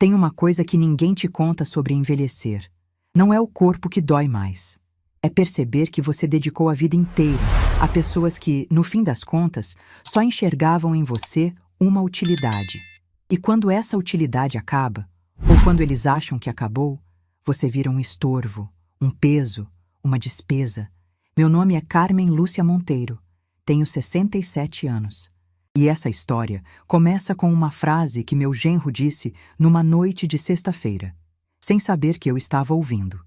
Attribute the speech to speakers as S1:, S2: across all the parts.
S1: Tem uma coisa que ninguém te conta sobre envelhecer. Não é o corpo que dói mais. É perceber que você dedicou a vida inteira a pessoas que, no fim das contas, só enxergavam em você uma utilidade. E quando essa utilidade acaba, ou quando eles acham que acabou, você vira um estorvo, um peso, uma despesa. Meu nome é Carmen Lúcia Monteiro. Tenho 67 anos. E essa história começa com uma frase que meu genro disse numa noite de sexta-feira, sem saber que eu estava ouvindo.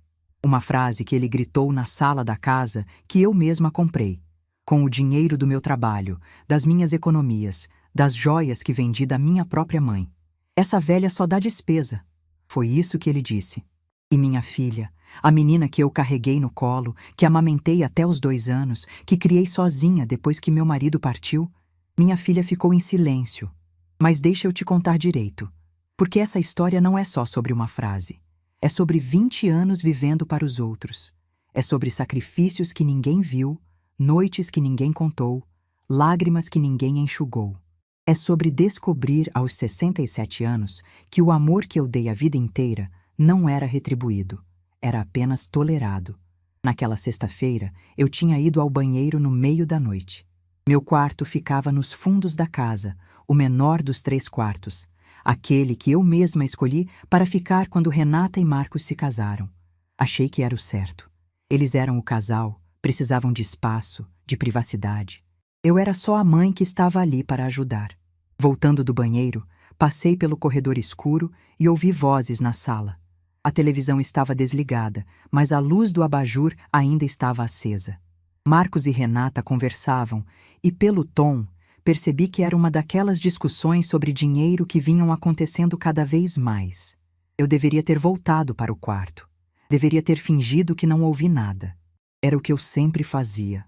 S1: Uma frase que ele gritou na sala da casa que eu mesma comprei, com o dinheiro do meu trabalho, das minhas economias, das joias que vendi da minha própria mãe. Essa velha só dá despesa. Foi isso que ele disse. E minha filha, a menina que eu carreguei no colo, que amamentei até os 2 anos, que criei sozinha depois que meu marido partiu, minha filha ficou em silêncio. Mas deixa eu te contar direito, porque essa história não é só sobre uma frase. É sobre 20 anos vivendo para os outros. É sobre sacrifícios que ninguém viu, noites que ninguém contou, lágrimas que ninguém enxugou. É sobre descobrir aos 67 anos que o amor que eu dei a vida inteira não era retribuído, era apenas tolerado. Naquela sexta-feira, eu tinha ido ao banheiro no meio da noite. Meu quarto ficava nos fundos da casa, o menor dos 3 quartos, aquele que eu mesma escolhi para ficar quando Renata e Marcos se casaram. Achei que era o certo. Eles eram o casal, precisavam de espaço, de privacidade. Eu era só a mãe que estava ali para ajudar. Voltando do banheiro, passei pelo corredor escuro e ouvi vozes na sala. A televisão estava desligada, mas a luz do abajur ainda estava acesa. Marcos e Renata conversavam e, pelo tom, percebi que era uma daquelas discussões sobre dinheiro que vinham acontecendo cada vez mais. Eu deveria ter voltado para o quarto. Deveria ter fingido que não ouvi nada. Era o que eu sempre fazia.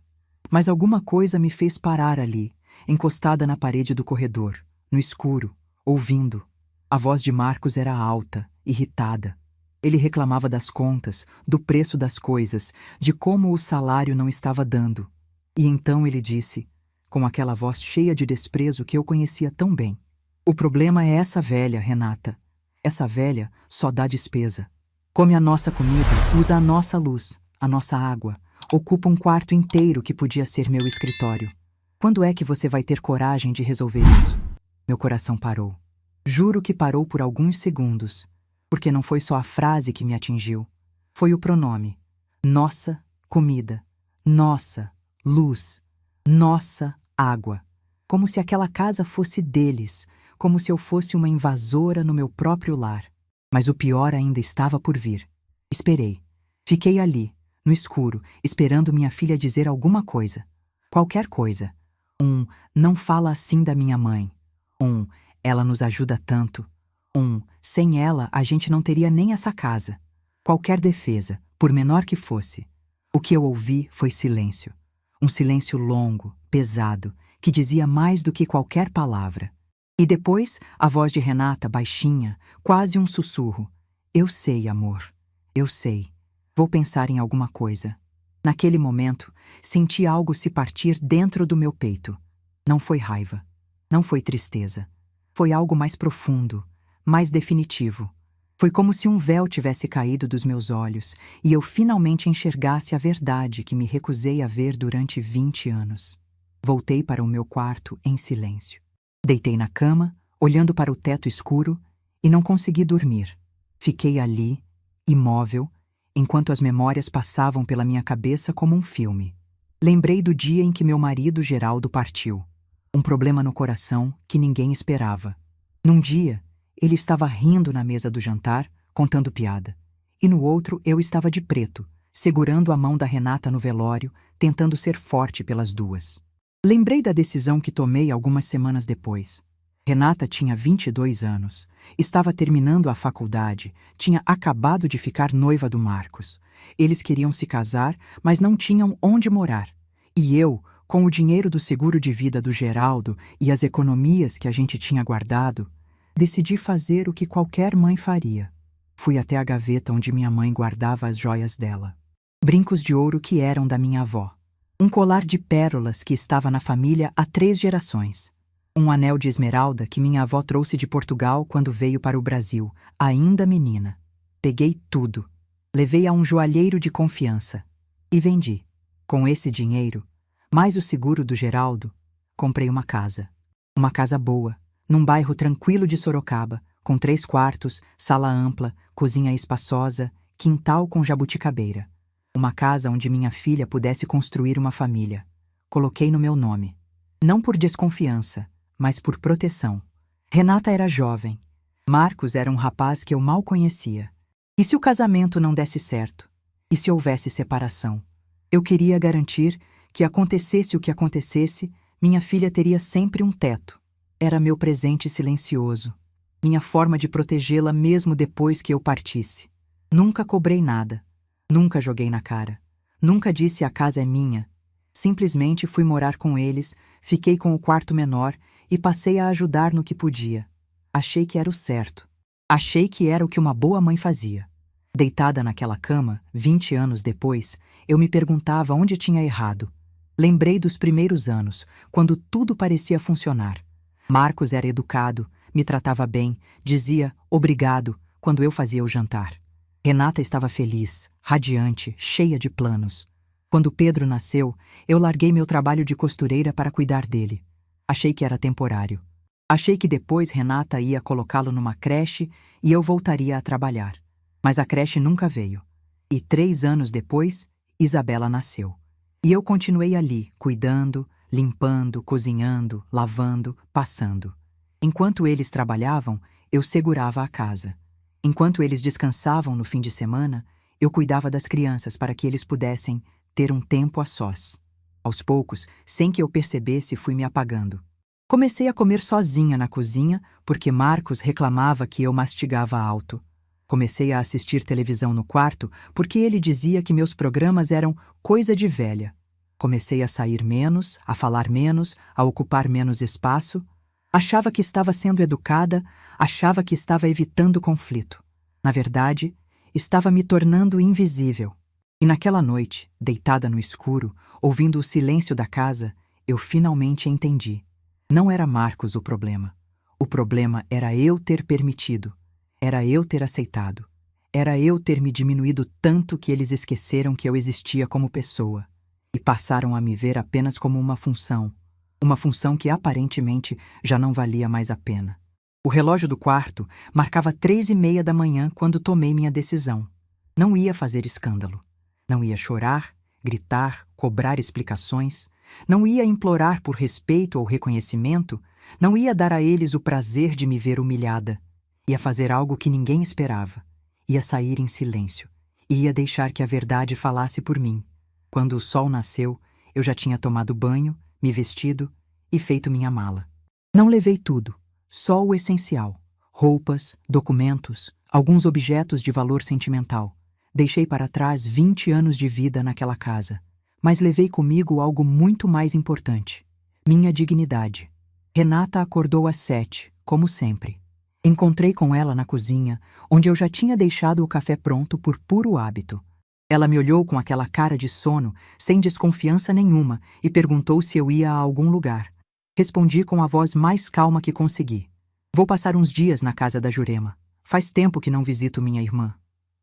S1: Mas alguma coisa me fez parar ali, encostada na parede do corredor, no escuro, ouvindo. A voz de Marcos era alta, irritada. Ele reclamava das contas, do preço das coisas, de como o salário não estava dando. E então ele disse, com aquela voz cheia de desprezo que eu conhecia tão bem: "O problema é essa velha, Renata. Essa velha só dá despesa. Come a nossa comida, usa a nossa luz, a nossa água, ocupa um quarto inteiro que podia ser meu escritório. Quando é que você vai ter coragem de resolver isso?" Meu coração parou. Juro que parou por alguns segundos, porque não foi só a frase que me atingiu. Foi o pronome. Nossa comida, nossa luz, nossa água. Como se aquela casa fosse deles, como se eu fosse uma invasora no meu próprio lar. Mas o pior ainda estava por vir. Esperei. Fiquei ali, no escuro, esperando minha filha dizer alguma coisa. Qualquer coisa. Não fala assim da minha mãe. Ela nos ajuda tanto. Sem ela a gente não teria nem essa casa. Qualquer defesa, por menor que fosse. O que eu ouvi foi silêncio. Um silêncio longo, pesado, que dizia mais do que qualquer palavra. E depois, a voz de Renata, baixinha, quase um sussurro. "Eu sei, amor. Eu sei. Vou pensar em alguma coisa." Naquele momento, senti algo se partir dentro do meu peito. Não foi raiva. Não foi tristeza. Foi algo mais profundo, mais definitivo. Foi como se um véu tivesse caído dos meus olhos e eu finalmente enxergasse a verdade que me recusei a ver durante 20 anos. Voltei para o meu quarto em silêncio. Deitei na cama, olhando para o teto escuro, e não consegui dormir. Fiquei ali, imóvel, enquanto as memórias passavam pela minha cabeça como um filme. Lembrei do dia em que meu marido Geraldo partiu. Um problema no coração que ninguém esperava. Num dia, ele estava rindo na mesa do jantar, contando piada. E no outro eu estava de preto, segurando a mão da Renata no velório, tentando ser forte pelas duas. Lembrei da decisão que tomei algumas semanas depois. Renata tinha 22 anos, estava terminando a faculdade, tinha acabado de ficar noiva do Marcos. Eles queriam se casar, mas não tinham onde morar. E eu, com o dinheiro do seguro de vida do Geraldo e as economias que a gente tinha guardado, decidi fazer o que qualquer mãe faria. Fui até a gaveta onde minha mãe guardava as joias dela. Brincos de ouro que eram da minha avó. Um colar de pérolas que estava na família há 3 gerações. Um anel de esmeralda que minha avó trouxe de Portugal quando veio para o Brasil, ainda menina. Peguei tudo. Levei a um joalheiro de confiança. E vendi. Com esse dinheiro, mais o seguro do Geraldo, comprei uma casa. Uma casa boa, num bairro tranquilo de Sorocaba, com 3 quartos, sala ampla, cozinha espaçosa, quintal com jabuticabeira. Uma casa onde minha filha pudesse construir uma família. Coloquei no meu nome. Não por desconfiança, mas por proteção. Renata era jovem. Marcos era um rapaz que eu mal conhecia. E se o casamento não desse certo? E se houvesse separação? Eu queria garantir que, acontecesse o que acontecesse, minha filha teria sempre um teto. Era meu presente silencioso. Minha forma de protegê-la mesmo depois que eu partisse. Nunca cobrei nada. Nunca joguei na cara. Nunca disse a casa é minha. Simplesmente fui morar com eles, fiquei com o quarto menor e passei a ajudar no que podia. Achei que era o certo. Achei que era o que uma boa mãe fazia. Deitada naquela cama, 20 anos depois, eu me perguntava onde tinha errado. Lembrei dos primeiros anos, quando tudo parecia funcionar. Marcos era educado, me tratava bem, dizia obrigado quando eu fazia o jantar. Renata estava feliz, radiante, cheia de planos. Quando Pedro nasceu, eu larguei meu trabalho de costureira para cuidar dele. Achei que era temporário. Achei que depois Renata ia colocá-lo numa creche e eu voltaria a trabalhar. Mas a creche nunca veio. E 3 anos depois, Isabela nasceu. E eu continuei ali, cuidando, limpando, cozinhando, lavando, passando. Enquanto eles trabalhavam, eu segurava a casa. Enquanto eles descansavam no fim de semana, eu cuidava das crianças para que eles pudessem ter um tempo a sós. Aos poucos, sem que eu percebesse, fui me apagando. Comecei a comer sozinha na cozinha porque Marcos reclamava que eu mastigava alto. Comecei a assistir televisão no quarto porque ele dizia que meus programas eram coisa de velha. Comecei a sair menos, a falar menos, a ocupar menos espaço. Achava que estava sendo educada, achava que estava evitando conflito. Na verdade, estava me tornando invisível. E naquela noite, deitada no escuro, ouvindo o silêncio da casa, eu finalmente entendi. Não era Marcos o problema. O problema era eu ter permitido. Era eu ter aceitado. Era eu ter me diminuído tanto que eles esqueceram que eu existia como pessoa. E passaram a me ver apenas como uma função que aparentemente já não valia mais a pena. O relógio do quarto marcava 3:30 da manhã quando tomei minha decisão. Não ia fazer escândalo. Não ia chorar, gritar, cobrar explicações. Não ia implorar por respeito ou reconhecimento. Não ia dar a eles o prazer de me ver humilhada. Ia fazer algo que ninguém esperava. Ia sair em silêncio. E ia deixar que a verdade falasse por mim. Quando o sol nasceu, eu já tinha tomado banho, me vestido e feito minha mala. Não levei tudo, só o essencial. Roupas, documentos, alguns objetos de valor sentimental. Deixei para trás 20 anos de vida naquela casa. Mas levei comigo algo muito mais importante. Minha dignidade. Renata acordou às 7, como sempre. Encontrei com ela na cozinha, onde eu já tinha deixado o café pronto por puro hábito. Ela me olhou com aquela cara de sono, sem desconfiança nenhuma, e perguntou se eu ia a algum lugar. Respondi com a voz mais calma que consegui. Vou passar uns dias na casa da Jurema. Faz tempo que não visito minha irmã.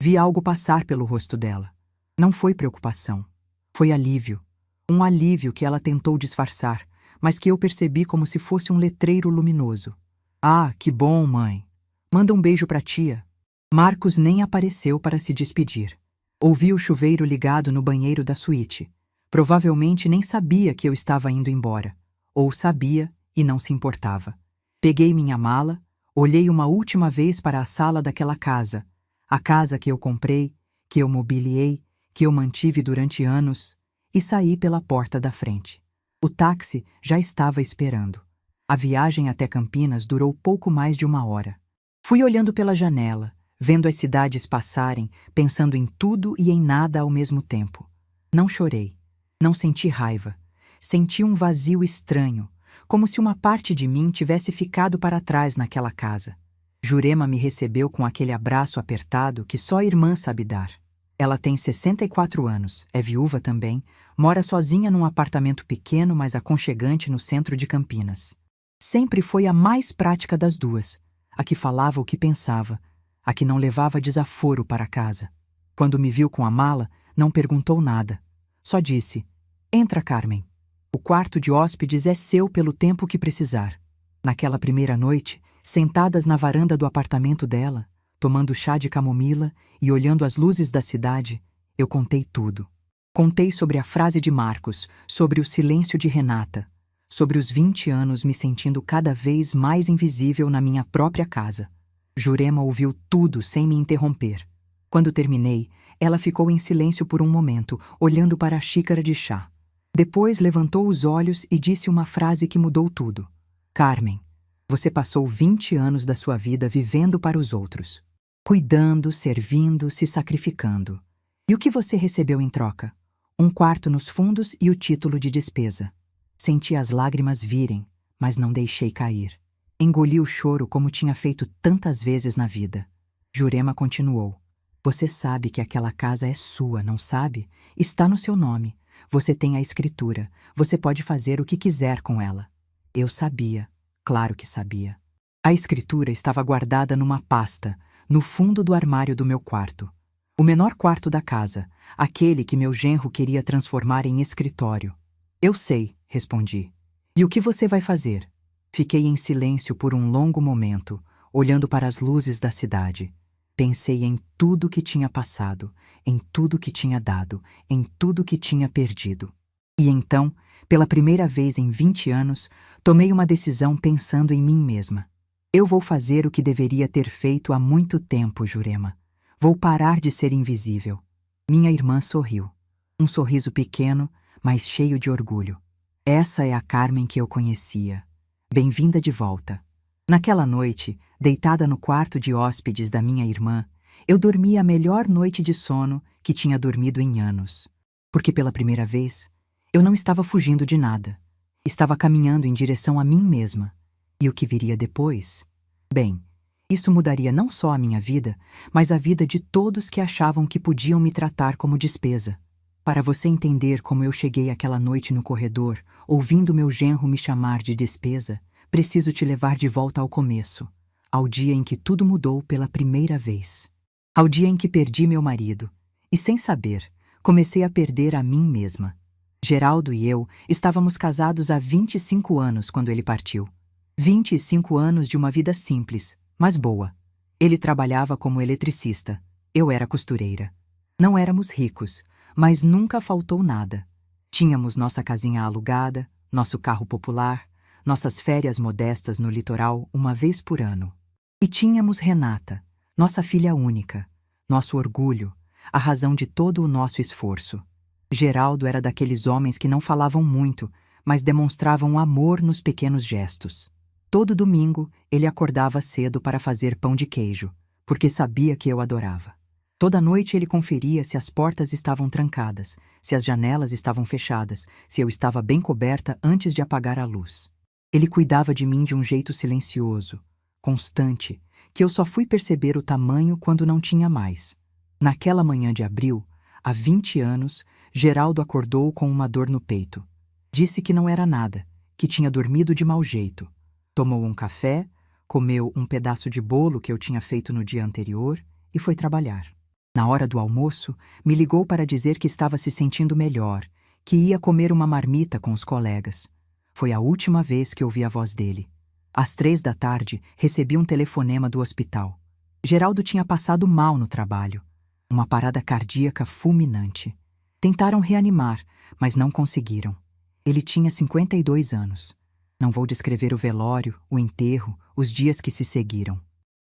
S1: Vi algo passar pelo rosto dela. Não foi preocupação. Foi alívio. Um alívio que ela tentou disfarçar, mas que eu percebi como se fosse um letreiro luminoso. Ah, que bom, mãe. Manda um beijo pra tia. Marcos nem apareceu para se despedir. Ouvi o chuveiro ligado no banheiro da suíte. Provavelmente nem sabia que eu estava indo embora. Ou sabia e não se importava. Peguei minha mala, olhei uma última vez para a sala daquela casa. A casa que eu comprei, que eu mobiliei, que eu mantive durante anos, e saí pela porta da frente. O táxi já estava esperando. A viagem até Campinas durou pouco mais de 1 hora. Fui olhando pela janela, vendo as cidades passarem, pensando em tudo e em nada ao mesmo tempo. Não chorei, não senti raiva. Senti um vazio estranho, como se uma parte de mim tivesse ficado para trás naquela casa. Jurema me recebeu com aquele abraço apertado que só a irmã sabe dar. Ela tem 64 anos, é viúva também, mora sozinha num apartamento pequeno, mas aconchegante no centro de Campinas. Sempre foi a mais prática das duas, a que falava o que pensava, a que não levava desaforo para casa. Quando me viu com a mala, não perguntou nada. Só disse: "Entra, Carmen. O quarto de hóspedes é seu pelo tempo que precisar." Naquela primeira noite, sentadas na varanda do apartamento dela, tomando chá de camomila e olhando as luzes da cidade, eu contei tudo. Contei sobre a frase de Marcos, sobre o silêncio de Renata, sobre os 20 anos me sentindo cada vez mais invisível na minha própria casa. Jurema ouviu tudo sem me interromper. Quando terminei, ela ficou em silêncio por um momento, olhando para a xícara de chá. Depois levantou os olhos e disse uma frase que mudou tudo. "Carmen, você passou 20 anos da sua vida vivendo para os outros, cuidando, servindo, se sacrificando. E o que você recebeu em troca? Um quarto nos fundos e o título de despesa." Senti as lágrimas virem, mas não deixei cair. Engoli o choro como tinha feito tantas vezes na vida. Jurema continuou: "Você sabe que aquela casa é sua, não sabe? Está no seu nome. Você tem a escritura. Você pode fazer o que quiser com ela." Eu sabia, claro que sabia. A escritura estava guardada numa pasta, no fundo do armário do meu quarto. O menor quarto da casa, aquele que meu genro queria transformar em escritório. "Eu sei", respondi. "E o que você vai fazer?" Fiquei em silêncio por um longo momento, olhando para as luzes da cidade. Pensei em tudo que tinha passado, em tudo que tinha dado, em tudo que tinha perdido. E então, pela primeira vez em 20 anos, tomei uma decisão pensando em mim mesma. Eu vou fazer o que deveria ter feito há muito tempo, Jurema. Vou parar de ser invisível. Minha irmã sorriu. Um sorriso pequeno, mas cheio de orgulho. Essa é a Carmen que eu conhecia. Bem-vinda de volta. Naquela noite, deitada no quarto de hóspedes da minha irmã, eu dormi a melhor noite de sono que tinha dormido em anos. Porque pela primeira vez, eu não estava fugindo de nada. Estava caminhando em direção a mim mesma. E o que viria depois? Bem, isso mudaria não só a minha vida, mas a vida de todos que achavam que podiam me tratar como despesa. Para você entender como eu cheguei aquela noite no corredor, ouvindo meu genro me chamar de despesa, preciso te levar de volta ao começo, ao dia em que tudo mudou pela primeira vez. Ao dia em que perdi meu marido, e sem saber, comecei a perder a mim mesma. Geraldo e eu estávamos casados há 25 anos quando ele partiu. 25 anos de uma vida simples, mas boa. Ele trabalhava como eletricista, eu era costureira. Não éramos ricos, mas nunca faltou nada. Tínhamos nossa casinha alugada, nosso carro popular, nossas férias modestas no litoral uma vez por ano. E tínhamos Renata, nossa filha única, nosso orgulho, a razão de todo o nosso esforço. Geraldo era daqueles homens que não falavam muito, mas demonstravam amor nos pequenos gestos. Todo domingo, ele acordava cedo para fazer pão de queijo, porque sabia que eu adorava. Toda noite ele conferia se as portas estavam trancadas, se as janelas estavam fechadas, se eu estava bem coberta antes de apagar a luz. Ele cuidava de mim de um jeito silencioso, constante, que eu só fui perceber o tamanho quando não tinha mais. Naquela manhã de abril, há 20 anos, Geraldo acordou com uma dor no peito. Disse que não era nada, que tinha dormido de mau jeito. Tomou um café, comeu um pedaço de bolo que eu tinha feito no dia anterior e foi trabalhar. Na hora do almoço, me ligou para dizer que estava se sentindo melhor, que ia comer uma marmita com os colegas. Foi a última vez que ouvi a voz dele. Às 3 da tarde, recebi um telefonema do hospital. Geraldo tinha passado mal no trabalho. Uma parada cardíaca fulminante. Tentaram reanimar, mas não conseguiram. Ele tinha 52 anos. Não vou descrever o velório, o enterro, os dias que se seguiram.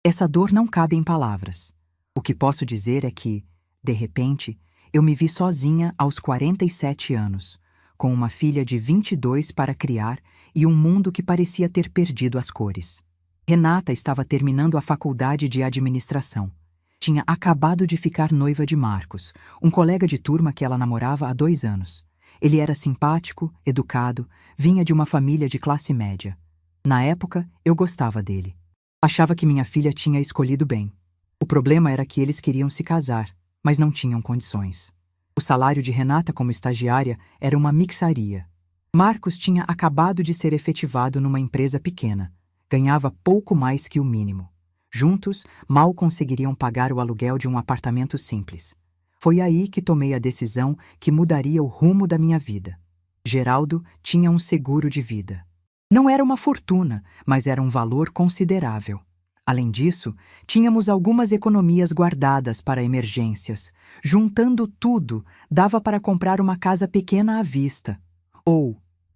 S1: Essa dor não cabe em palavras. O que posso dizer é que, de repente, eu me vi sozinha aos 47 anos, com uma filha de 22 para criar e um mundo que parecia ter perdido as cores. Renata estava terminando a faculdade de administração. Tinha acabado de ficar noiva de Marcos, um colega de turma que ela namorava há 2 anos. Ele era simpático, educado, vinha de uma família de classe média. Na época, eu gostava dele. Achava que minha filha tinha escolhido bem. O problema era que eles queriam se casar, mas não tinham condições. O salário de Renata como estagiária era uma mixaria. Marcos tinha acabado de ser efetivado numa empresa pequena. Ganhava pouco mais que o mínimo. Juntos, mal conseguiriam pagar o aluguel de um apartamento simples. Foi aí que tomei a decisão que mudaria o rumo da minha vida. Geraldo tinha um seguro de vida. Não era uma fortuna, mas era um valor considerável. Além disso, tínhamos algumas economias guardadas para emergências. Juntando tudo, dava para comprar uma casa pequena à vista.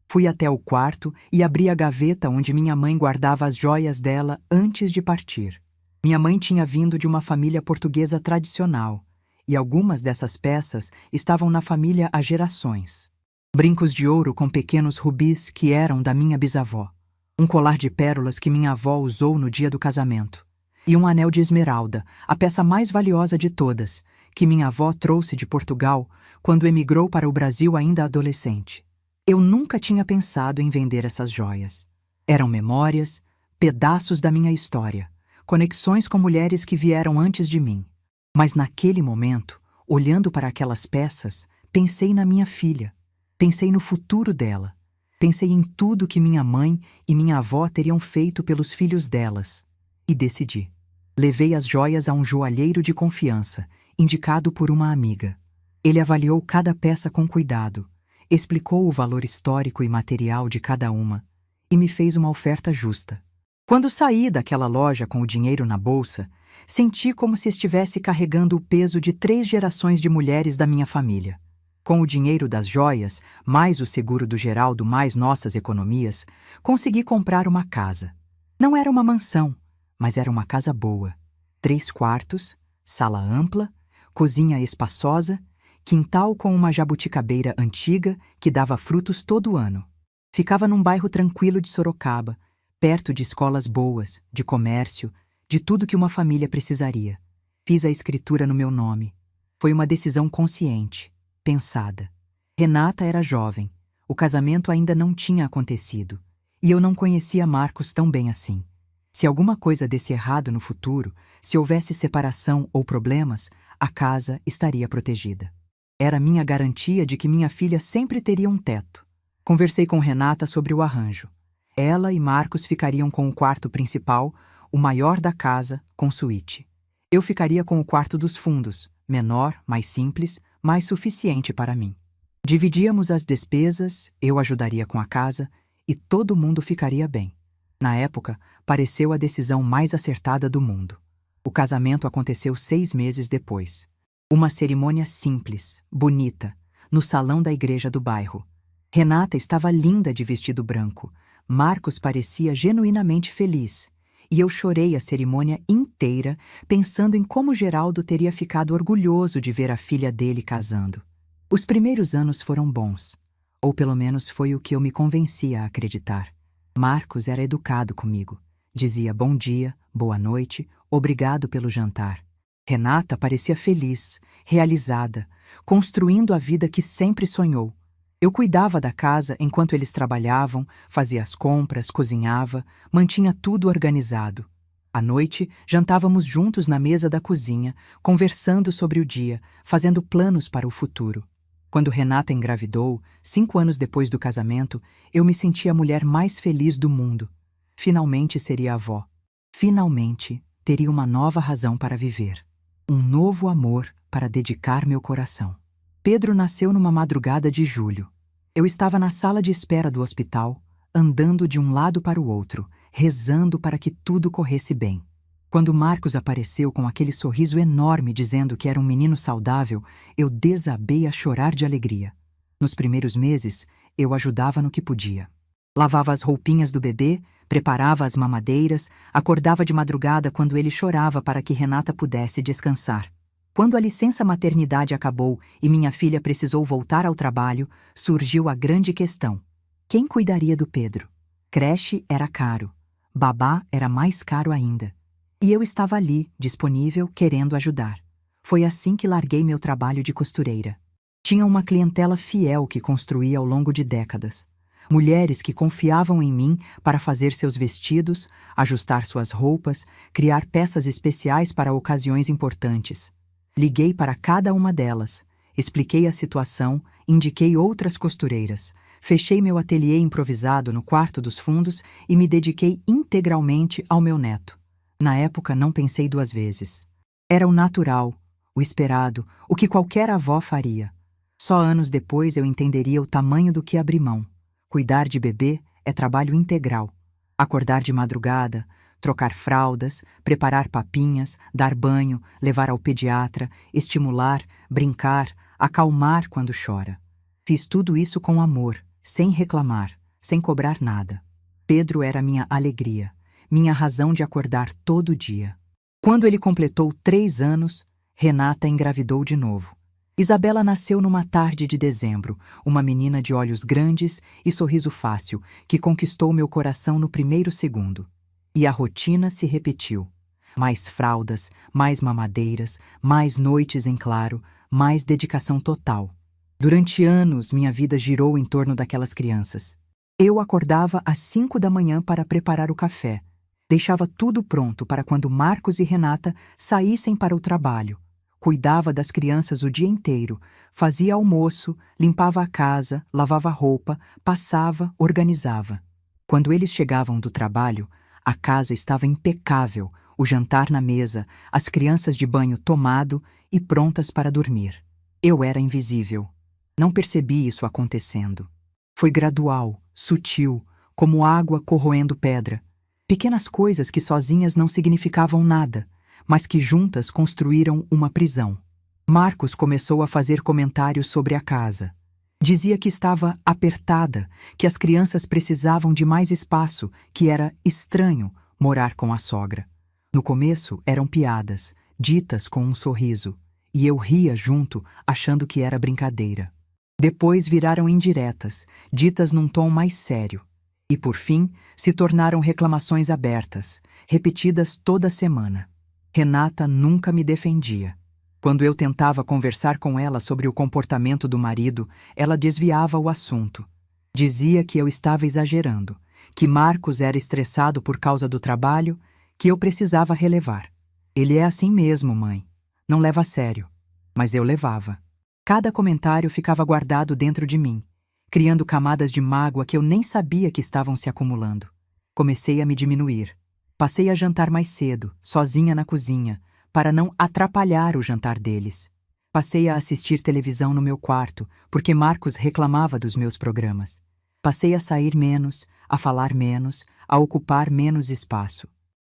S1: Fui até o quarto e abri a gaveta onde minha mãe guardava as joias dela antes de partir. Minha mãe tinha vindo de uma família portuguesa tradicional, e algumas dessas peças estavam na família há gerações. Brincos de ouro com pequenos rubis que eram da minha bisavó, um colar de pérolas que minha avó usou no dia do casamento, e um anel de esmeralda, a peça mais valiosa de todas, que minha avó trouxe de Portugal quando emigrou para o Brasil ainda adolescente. Eu nunca tinha pensado em vender essas joias. Eram memórias, pedaços da minha história, conexões com mulheres que vieram antes de mim. Mas naquele momento, olhando para aquelas peças, pensei na minha filha. Pensei no futuro dela. Pensei em tudo que minha mãe e minha avó teriam feito pelos filhos delas. E decidi. Levei as joias a um joalheiro de confiança, indicado por uma amiga. Ele avaliou cada peça com cuidado, explicou o valor histórico e material de cada uma e me fez uma oferta justa. Quando saí daquela loja com o dinheiro na bolsa, senti como se estivesse carregando o peso de 3 gerações de mulheres da minha família. Com o dinheiro das joias, mais o seguro do Geraldo, mais nossas economias, consegui comprar uma casa. Não era uma mansão, mas era uma casa boa. 3 quartos, sala ampla, cozinha espaçosa, quintal com uma jabuticabeira antiga que dava frutos todo ano. Ficava num bairro tranquilo de Sorocaba, perto de escolas boas, de comércio, de tudo que uma família precisaria. Fiz a escritura no meu nome. Foi uma decisão consciente, pensada. Renata era jovem, o casamento ainda não tinha acontecido, e eu não conhecia Marcos tão bem assim. Se alguma coisa desse errado no futuro, se houvesse separação ou problemas, a casa estaria protegida. Era minha garantia de que minha filha sempre teria um teto. Conversei com Renata sobre o arranjo. Ela e Marcos ficariam com o quarto principal, o maior da casa, com suíte. Eu ficaria com o quarto dos fundos, menor, mais simples, mas suficiente para mim. Dividíamos as despesas, eu ajudaria com a casa, e todo mundo ficaria bem. Na época, pareceu a decisão mais acertada do mundo. O casamento aconteceu 6 meses depois. Uma cerimônia simples, bonita, no salão da igreja do bairro. Renata estava linda de vestido branco. Marcos parecia genuinamente feliz. E eu chorei a cerimônia inteira, pensando em como Geraldo teria ficado orgulhoso de ver a filha dele casando. Os primeiros anos foram bons, ou pelo menos foi o que eu me convenci a acreditar. Marcos era educado comigo. Dizia bom dia, boa noite, obrigado pelo jantar. Renata parecia feliz, realizada, construindo a vida que sempre sonhou. Eu cuidava da casa enquanto eles trabalhavam, fazia as compras, cozinhava, mantinha tudo organizado. À noite, jantávamos juntos na mesa da cozinha, conversando sobre o dia, fazendo planos para o futuro. Quando Renata engravidou, 5 anos depois do casamento, eu me senti a mulher mais feliz do mundo. Finalmente seria avó. Finalmente teria uma nova razão para viver. Um novo amor para dedicar meu coração. Pedro nasceu numa madrugada de julho. Eu estava na sala de espera do hospital, andando de um lado para o outro, rezando para que tudo corresse bem. Quando Marcos apareceu com aquele sorriso enorme dizendo que era um menino saudável, eu desabei a chorar de alegria. Nos primeiros meses, eu ajudava no que podia. Lavava as roupinhas do bebê, preparava as mamadeiras, acordava de madrugada quando ele chorava para que Renata pudesse descansar. Quando a licença maternidade acabou e minha filha precisou voltar ao trabalho, surgiu a grande questão. Quem cuidaria do Pedro? Creche era caro. Babá era mais caro ainda. E eu estava ali, disponível, querendo ajudar. Foi assim que larguei meu trabalho de costureira. Tinha uma clientela fiel que construí ao longo de décadas. Mulheres que confiavam em mim para fazer seus vestidos, ajustar suas roupas, criar peças especiais para ocasiões importantes. Liguei para cada uma delas, expliquei a situação, indiquei outras costureiras. Fechei meu ateliê improvisado no quarto dos fundos e me dediquei integralmente ao meu neto. Na época, não pensei duas vezes. Era o natural, o esperado, o que qualquer avó faria. Só anos depois eu entenderia o tamanho do que abri mão. Cuidar de bebê é trabalho integral. Acordar de madrugada, trocar fraldas, preparar papinhas, dar banho, levar ao pediatra, estimular, brincar, acalmar quando chora. Fiz tudo isso com amor, sem reclamar, sem cobrar nada. Pedro era minha alegria, minha razão de acordar todo dia. Quando ele completou 3 anos, Renata engravidou de novo. Isabela nasceu numa tarde de dezembro, uma menina de olhos grandes e sorriso fácil, que conquistou meu coração no primeiro segundo. E a rotina se repetiu. Mais fraldas, mais mamadeiras, mais noites em claro, mais dedicação total. Durante anos, minha vida girou em torno daquelas crianças. Eu acordava às 5 da manhã para preparar o café. Deixava tudo pronto para quando Marcos e Renata saíssem para o trabalho. Cuidava das crianças o dia inteiro, fazia almoço, limpava a casa, lavava roupa, passava, organizava. Quando eles chegavam do trabalho, a casa estava impecável, o jantar na mesa, as crianças de banho tomado e prontas para dormir. Eu era invisível. Não percebi isso acontecendo. Foi gradual, sutil, como água corroendo pedra. Pequenas coisas que sozinhas não significavam nada, mas que juntas construíram uma prisão. Marcos começou a fazer comentários sobre a casa. Dizia que estava apertada, que as crianças precisavam de mais espaço, que era estranho morar com a sogra. No começo eram piadas, ditas com um sorriso, e eu ria junto, achando que era brincadeira. Depois viraram indiretas, ditas num tom mais sério. E, por fim, se tornaram reclamações abertas, repetidas toda semana. Renata nunca me defendia. Quando eu tentava conversar com ela sobre o comportamento do marido, ela desviava o assunto. Dizia que eu estava exagerando, que Marcos era estressado por causa do trabalho, que eu precisava relevar. Ele é assim mesmo, mãe. Não leva a sério. Mas eu levava. Cada comentário ficava guardado dentro de mim, criando camadas de mágoa que eu nem sabia que estavam se acumulando. Comecei a me diminuir. Passei a jantar mais cedo, sozinha na cozinha, para não atrapalhar o jantar deles. Passei a assistir televisão no meu quarto, porque Marcos reclamava dos meus programas. Passei a sair menos, a falar menos, a ocupar menos espaço.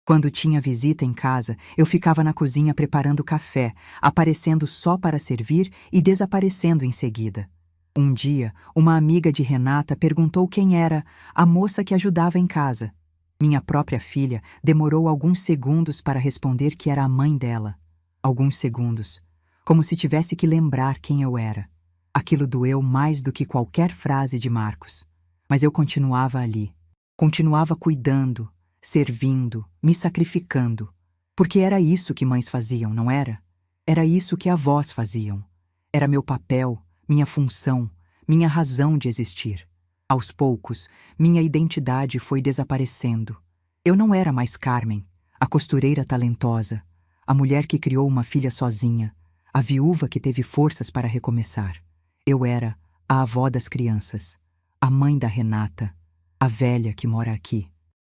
S1: Quando tinha visita em casa, eu ficava na cozinha preparando café, aparecendo só para servir e desaparecendo em seguida. Um dia, uma amiga de Renata perguntou quem era a moça que ajudava em casa. Minha própria filha demorou alguns segundos para responder que era a mãe dela. Alguns segundos, como se tivesse que lembrar quem eu era. Aquilo doeu mais do que qualquer frase de Marcos. Mas eu continuava ali. Continuava cuidando, servindo, me sacrificando. Porque era isso que mães faziam, não era? Era isso que avós faziam. Era meu papel, minha função, minha razão de existir. Aos poucos, minha identidade foi desaparecendo. Eu não era mais Carmen, a costureira talentosa, a mulher que criou uma filha sozinha, a viúva que teve forças para recomeçar. Eu era a avó das crianças, a mãe da Renata, a velha que mora aqui.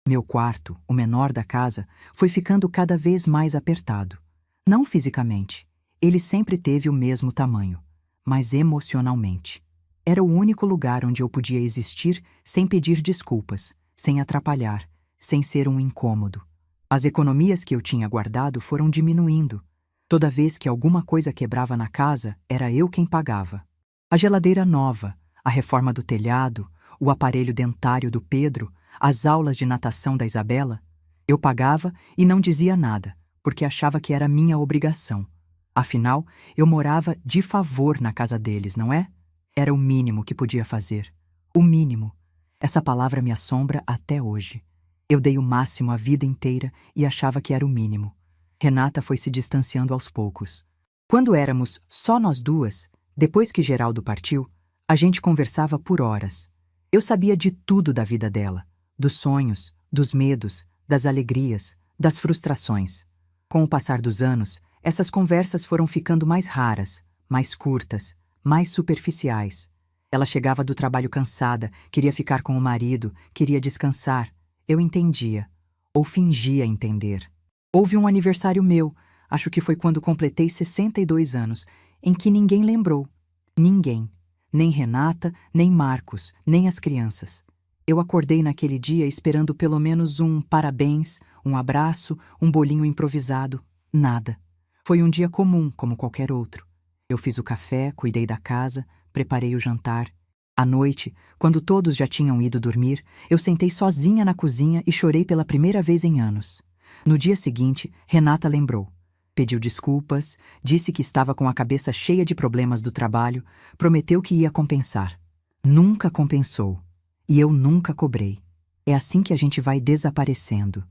S1: Meu quarto, o menor da casa, foi ficando cada vez mais apertado. Não fisicamente, ele sempre teve o mesmo tamanho, mas emocionalmente. Era o único lugar onde eu podia existir sem pedir desculpas, sem atrapalhar, sem ser um incômodo. As economias que eu tinha guardado foram diminuindo. Toda vez que alguma coisa quebrava na casa, era eu quem pagava. A geladeira nova, a reforma do telhado, o aparelho dentário do Pedro, as aulas de natação da Isabela, eu pagava e não dizia nada, porque achava que era minha obrigação. Afinal, eu morava de favor na casa deles, não é? Era o mínimo que podia fazer. O mínimo. Essa palavra me assombra até hoje. Eu dei o máximo a vida inteira e achava que era o mínimo. Renata foi se distanciando aos poucos. Quando éramos só nós duas, depois que Geraldo partiu, a gente conversava por horas. Eu sabia de tudo da vida dela, dos sonhos, dos medos, das alegrias, das frustrações. Com o passar dos anos, essas conversas foram ficando mais raras, mais curtas, mais superficiais. Ela chegava do trabalho cansada, queria ficar com o marido, queria descansar. Eu entendia, ou fingia entender. Houve um aniversário meu, acho que foi quando completei 62 anos, em que ninguém lembrou. Ninguém. Nem Renata, nem Marcos, nem as crianças. Eu acordei naquele dia esperando pelo menos um parabéns, um abraço, um bolinho improvisado. Nada. Foi um dia comum, como qualquer outro. Eu fiz o café, cuidei da casa, preparei o jantar. À noite, quando todos já tinham ido dormir, eu sentei sozinha na cozinha e chorei pela primeira vez em anos. No dia seguinte, Renata lembrou. Pediu desculpas, disse que estava com a cabeça cheia de problemas do trabalho, prometeu que ia compensar. Nunca compensou. E eu nunca cobrei. É assim que a gente vai desaparecendo.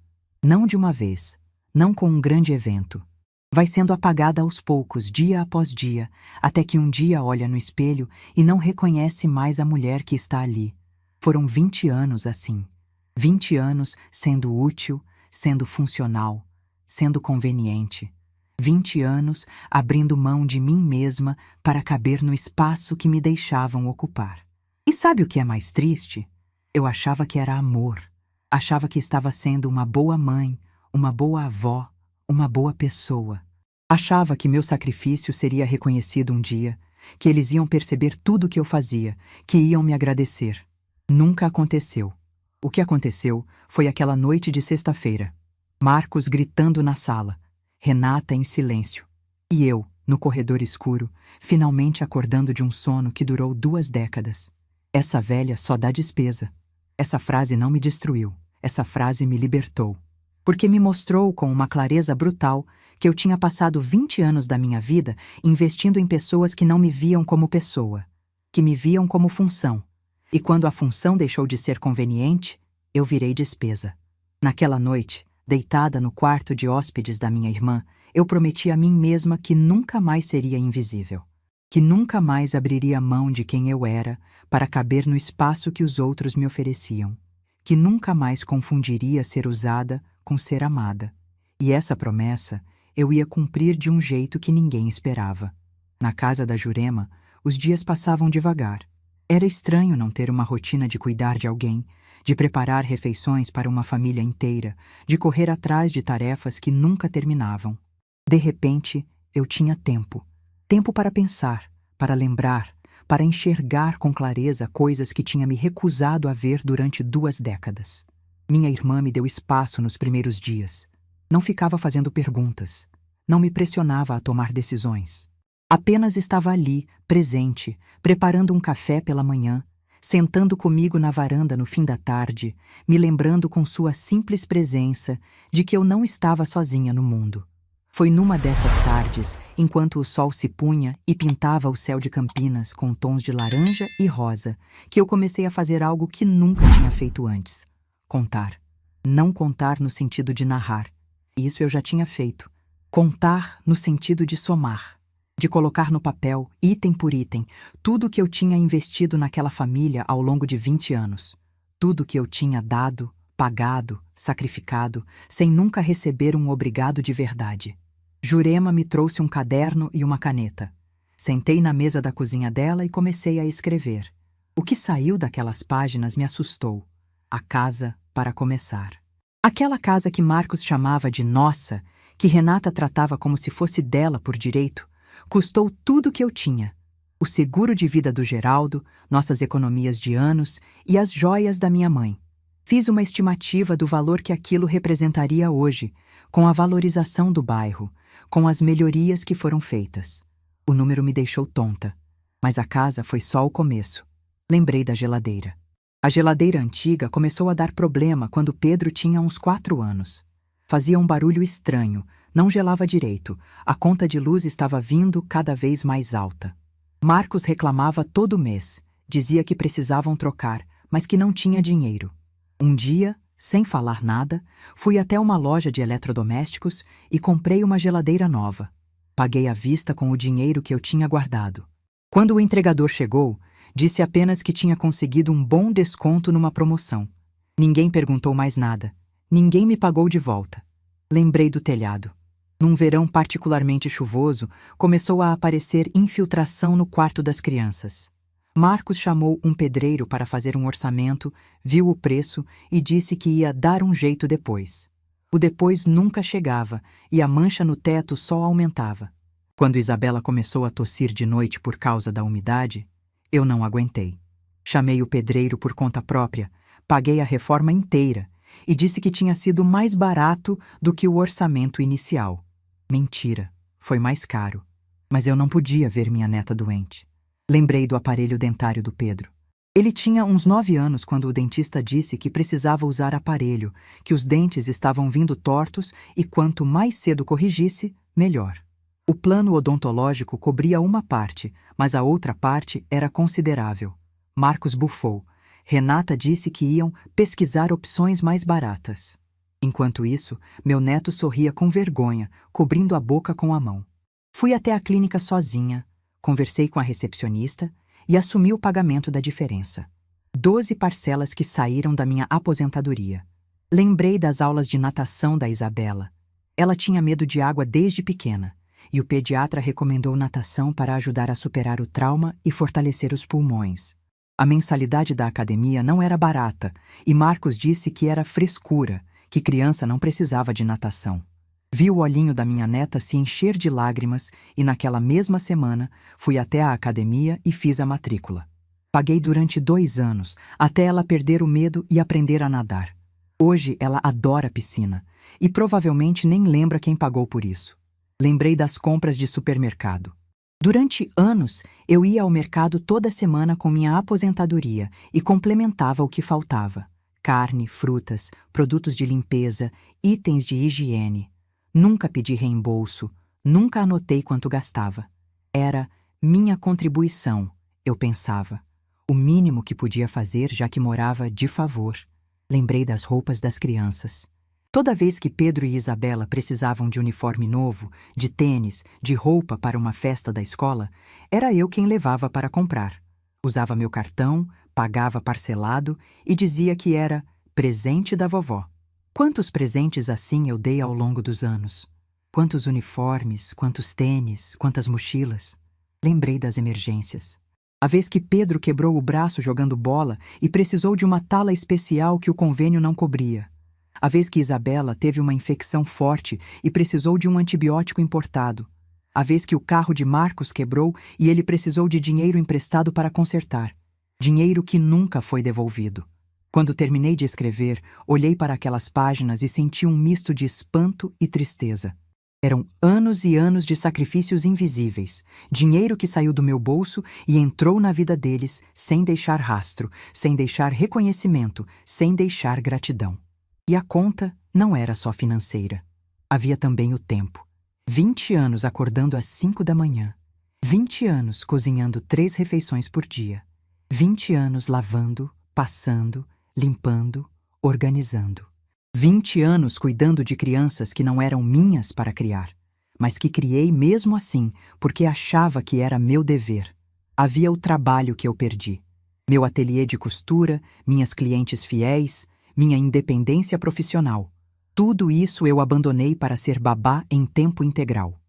S1: Não de uma vez, não com um grande evento. Vai sendo apagada aos poucos, dia após dia, até que um dia olha no espelho e não reconhece mais a mulher que está ali. Foram 20 anos assim. 20 anos sendo útil, sendo funcional, sendo conveniente. 20 anos abrindo mão de mim mesma para caber no espaço que me deixavam ocupar. E sabe o que é mais triste? Eu achava que era amor. Achava que estava sendo uma boa mãe, uma boa avó, uma boa pessoa. Achava que meu sacrifício seria reconhecido um dia, que eles iam perceber tudo o que eu fazia, que iam me agradecer. Nunca aconteceu. O que aconteceu foi aquela noite de sexta-feira. Marcos gritando na sala, Renata em silêncio. E eu, no corredor escuro, finalmente acordando de um sono que durou 2 décadas. Essa velha só dá despesa. Essa frase não me destruiu. Essa frase me libertou. Porque me mostrou com uma clareza brutal que eu tinha passado 20 anos da minha vida investindo em pessoas que não me viam como pessoa, que me viam como função. E quando a função deixou de ser conveniente, eu virei despesa. Naquela noite, deitada no quarto de hóspedes da minha irmã, eu prometi a mim mesma que nunca mais seria invisível, que nunca mais abriria mão de quem eu era para caber no espaço que os outros me ofereciam, que nunca mais confundiria ser usada com ser amada. E essa promessa eu ia cumprir de um jeito que ninguém esperava. Na casa da Jurema, os dias passavam devagar. Era estranho não ter uma rotina de cuidar de alguém, de preparar refeições para uma família inteira, de correr atrás de tarefas que nunca terminavam. De repente, eu tinha tempo. Tempo para pensar, para lembrar, para enxergar com clareza coisas que tinha me recusado a ver durante 2 décadas. Minha irmã me deu espaço nos primeiros dias. Não ficava fazendo perguntas. Não me pressionava a tomar decisões. Apenas estava ali, presente, preparando um café pela manhã, sentando comigo na varanda no fim da tarde, me lembrando com sua simples presença de que eu não estava sozinha no mundo. Foi numa dessas tardes, enquanto o sol se punha e pintava o céu de Campinas com tons de laranja e rosa, que eu comecei a fazer algo que nunca tinha feito antes. Contar. Não contar no sentido de narrar. Isso eu já tinha feito. Contar no sentido de somar. De colocar no papel, item por item, tudo que eu tinha investido naquela família ao longo de 20 anos. Tudo que eu tinha dado, pagado, sacrificado, sem nunca receber um obrigado de verdade. Jurema me trouxe um caderno e uma caneta. Sentei na mesa da cozinha dela e comecei a escrever. O que saiu daquelas páginas me assustou. A casa para começar. Aquela casa que Marcos chamava de nossa, que Renata tratava como se fosse dela por direito, custou tudo que eu tinha. O seguro de vida do Geraldo, nossas economias de anos e as joias da minha mãe. Fiz uma estimativa do valor que aquilo representaria hoje, com a valorização do bairro, com as melhorias que foram feitas. O número me deixou tonta, mas a casa foi só o começo. Lembrei da geladeira. A geladeira antiga começou a dar problema quando Pedro tinha uns 4 anos. Fazia um barulho estranho, não gelava direito, a conta de luz estava vindo cada vez mais alta. Marcos reclamava todo mês, dizia que precisavam trocar, mas que não tinha dinheiro. Um dia, sem falar nada, fui até uma loja de eletrodomésticos e comprei uma geladeira nova. Paguei à vista com o dinheiro que eu tinha guardado. Quando o entregador chegou, disse apenas que tinha conseguido um bom desconto numa promoção. Ninguém perguntou mais nada. Ninguém me pagou de volta. Lembrei do telhado. Num verão particularmente chuvoso, começou a aparecer infiltração no quarto das crianças. Marcos chamou um pedreiro para fazer um orçamento, viu o preço e disse que ia dar um jeito depois. O depois nunca chegava e a mancha no teto só aumentava. Quando Isabela começou a tossir de noite por causa da umidade, eu não aguentei. Chamei o pedreiro por conta própria, paguei a reforma inteira e disse que tinha sido mais barato do que o orçamento inicial. Mentira, foi mais caro. Mas eu não podia ver minha neta doente. Lembrei do aparelho dentário do Pedro. Ele tinha uns 9 anos quando o dentista disse que precisava usar aparelho, que os dentes estavam vindo tortos e quanto mais cedo corrigisse, melhor. O plano odontológico cobria uma parte, mas a outra parte era considerável. Marcos bufou. Renata disse que iam pesquisar opções mais baratas. Enquanto isso, meu neto sorria com vergonha, cobrindo a boca com a mão. Fui até a clínica sozinha, conversei com a recepcionista e assumi o pagamento da diferença. 12 parcelas que saíram da minha aposentadoria. Lembrei das aulas de natação da Isabela. Ela tinha medo de água desde pequena, e o pediatra recomendou natação para ajudar a superar o trauma e fortalecer os pulmões. A mensalidade da academia não era barata, e Marcos disse que era frescura, que criança não precisava de natação. Vi o olhinho da minha neta se encher de lágrimas e naquela mesma semana fui até a academia e fiz a matrícula. Paguei durante 2 anos, até ela perder o medo e aprender a nadar. Hoje ela adora piscina e provavelmente nem lembra quem pagou por isso. Lembrei das compras de supermercado. Durante anos, eu ia ao mercado toda semana com minha aposentadoria e complementava o que faltava. Carne, frutas, produtos de limpeza, itens de higiene. Nunca pedi reembolso, nunca anotei quanto gastava. Era minha contribuição, eu pensava. O mínimo que podia fazer, já que morava de favor. Lembrei das roupas das crianças. Toda vez que Pedro e Isabela precisavam de uniforme novo, de tênis, de roupa para uma festa da escola, era eu quem levava para comprar. Usava meu cartão, pagava parcelado e dizia que era presente da vovó. Quantos presentes assim eu dei ao longo dos anos? Quantos uniformes, quantos tênis, quantas mochilas? Lembrei das emergências. A vez que Pedro quebrou o braço jogando bola e precisou de uma tala especial que o convênio não cobria. A vez que Isabela teve uma infecção forte e precisou de um antibiótico importado. A vez que o carro de Marcos quebrou e ele precisou de dinheiro emprestado para consertar. Dinheiro que nunca foi devolvido. Quando terminei de escrever, olhei para aquelas páginas e senti um misto de espanto e tristeza. Eram anos e anos de sacrifícios invisíveis, dinheiro que saiu do meu bolso e entrou na vida deles sem deixar rastro, sem deixar reconhecimento, sem deixar gratidão. E a conta não era só financeira. Havia também o tempo. 20 anos acordando às 5 da manhã. 20 anos cozinhando 3 refeições por dia. 20 anos lavando, passando, limpando, organizando. 20 anos cuidando de crianças que não eram minhas para criar, mas que criei mesmo assim, porque achava que era meu dever. Havia o trabalho que eu perdi. Meu ateliê de costura, minhas clientes fiéis, minha independência profissional. Tudo isso eu abandonei para ser babá em tempo integral.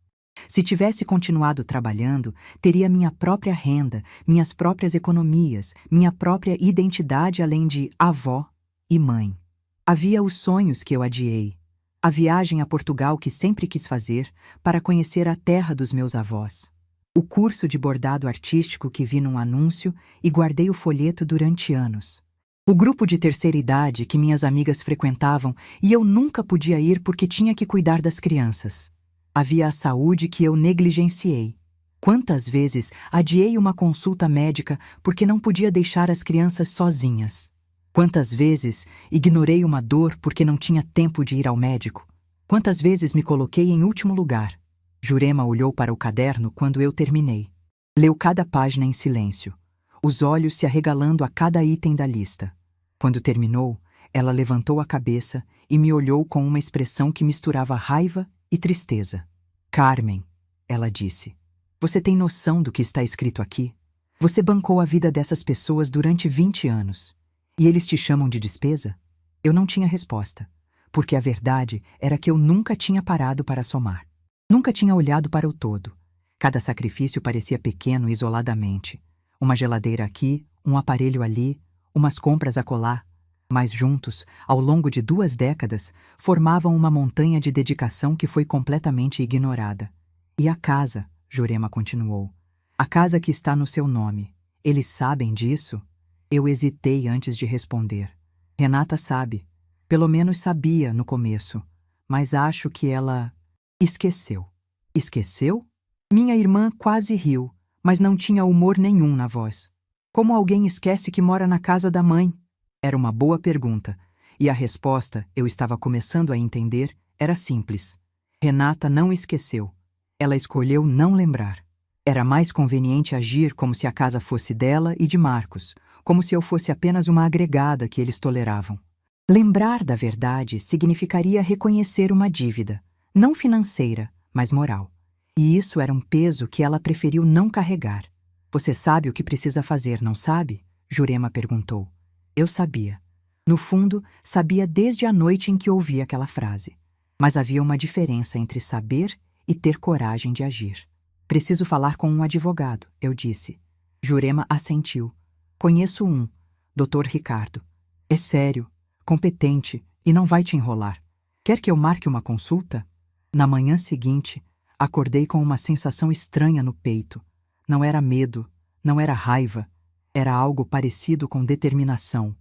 S1: Se tivesse continuado trabalhando, teria minha própria renda, minhas próprias economias, minha própria identidade além de avó e mãe. Havia os sonhos que eu adiei, a viagem a Portugal que sempre quis fazer para conhecer a terra dos meus avós, o curso de bordado artístico que vi num anúncio e guardei o folheto durante anos, o grupo de terceira idade que minhas amigas frequentavam e eu nunca podia ir porque tinha que cuidar das crianças. Havia a saúde que eu negligenciei. Quantas vezes adiei uma consulta médica porque não podia deixar as crianças sozinhas? Quantas vezes ignorei uma dor porque não tinha tempo de ir ao médico? Quantas vezes me coloquei em último lugar? Jurema olhou para o caderno quando eu terminei. Leu cada página em silêncio, os olhos se arregalando a cada item da lista. Quando terminou, ela levantou a cabeça e me olhou com uma expressão que misturava raiva e tristeza. Carmen, ela disse, você tem noção do que está escrito aqui? Você bancou a vida dessas pessoas durante 20 anos. E eles te chamam de despesa? Eu não tinha resposta, porque a verdade era que eu nunca tinha parado para somar. Nunca tinha olhado para o todo. Cada sacrifício parecia pequeno isoladamente. Uma geladeira aqui, um aparelho ali, umas compras acolá. Mas juntos, ao longo de 2 décadas, formavam uma montanha de dedicação que foi completamente ignorada. E a casa, Jurema continuou. A casa que está no seu nome. Eles sabem disso? Eu hesitei antes de responder. Renata sabe. Pelo menos sabia no começo. Mas acho que ela esqueceu. Esqueceu? Minha irmã quase riu, mas não tinha humor nenhum na voz. Como alguém esquece que mora na casa da mãe? Era uma boa pergunta, e a resposta, eu estava começando a entender, era simples. Renata não esqueceu. Ela escolheu não lembrar. Era mais conveniente agir como se a casa fosse dela e de Marcos, como se eu fosse apenas uma agregada que eles toleravam. Lembrar da verdade significaria reconhecer uma dívida, não financeira, mas moral. E isso era um peso que ela preferiu não carregar. Você sabe o que precisa fazer, não sabe? Jurema perguntou. Eu sabia. No fundo, sabia desde a noite em que ouvi aquela frase. Mas havia uma diferença entre saber e ter coragem de agir. Preciso falar com um advogado, eu disse. Jurema assentiu. Conheço um, Dr. Ricardo. É sério, competente e não vai te enrolar. Quer que eu marque uma consulta? Na manhã seguinte, acordei com uma sensação estranha no peito. Não era medo, não era raiva. Era algo parecido com determinação,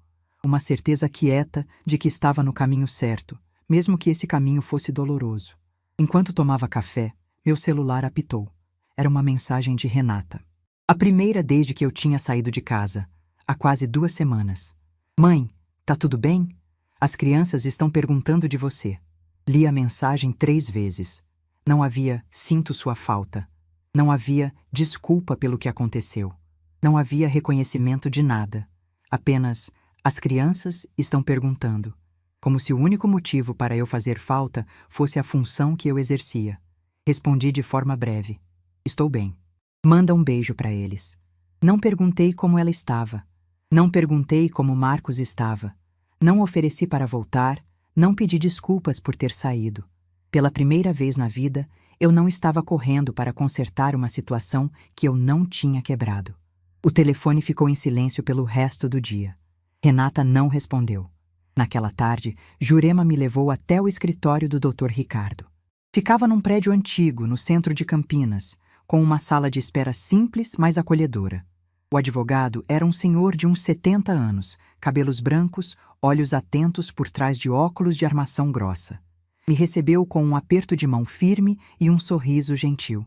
S1: uma certeza quieta de que estava no caminho certo, mesmo que esse caminho fosse doloroso. Enquanto tomava café, meu celular apitou. Era uma mensagem de Renata. A primeira desde que eu tinha saído de casa, há quase 2 semanas. Mãe, tá tudo bem? As crianças estão perguntando de você. Li a mensagem 3 vezes. Não havia sinto sua falta. Não havia desculpa pelo que aconteceu. Não havia reconhecimento de nada. Apenas, as crianças estão perguntando. Como se o único motivo para eu fazer falta fosse a função que eu exercia. Respondi de forma breve. Estou bem. Manda um beijo para eles. Não perguntei como ela estava. Não perguntei como Marcos estava. Não ofereci para voltar. Não pedi desculpas por ter saído. Pela primeira vez na vida, eu não estava correndo para consertar uma situação que eu não tinha quebrado. O telefone ficou em silêncio pelo resto do dia. Renata não respondeu. Naquela tarde, Jurema me levou até o escritório do Dr. Ricardo. Ficava num prédio antigo, no centro de Campinas, com uma sala de espera simples, mas acolhedora. O advogado era um senhor de uns 70 anos, cabelos brancos, olhos atentos por trás de óculos de armação grossa. Me recebeu com um aperto de mão firme e um sorriso gentil.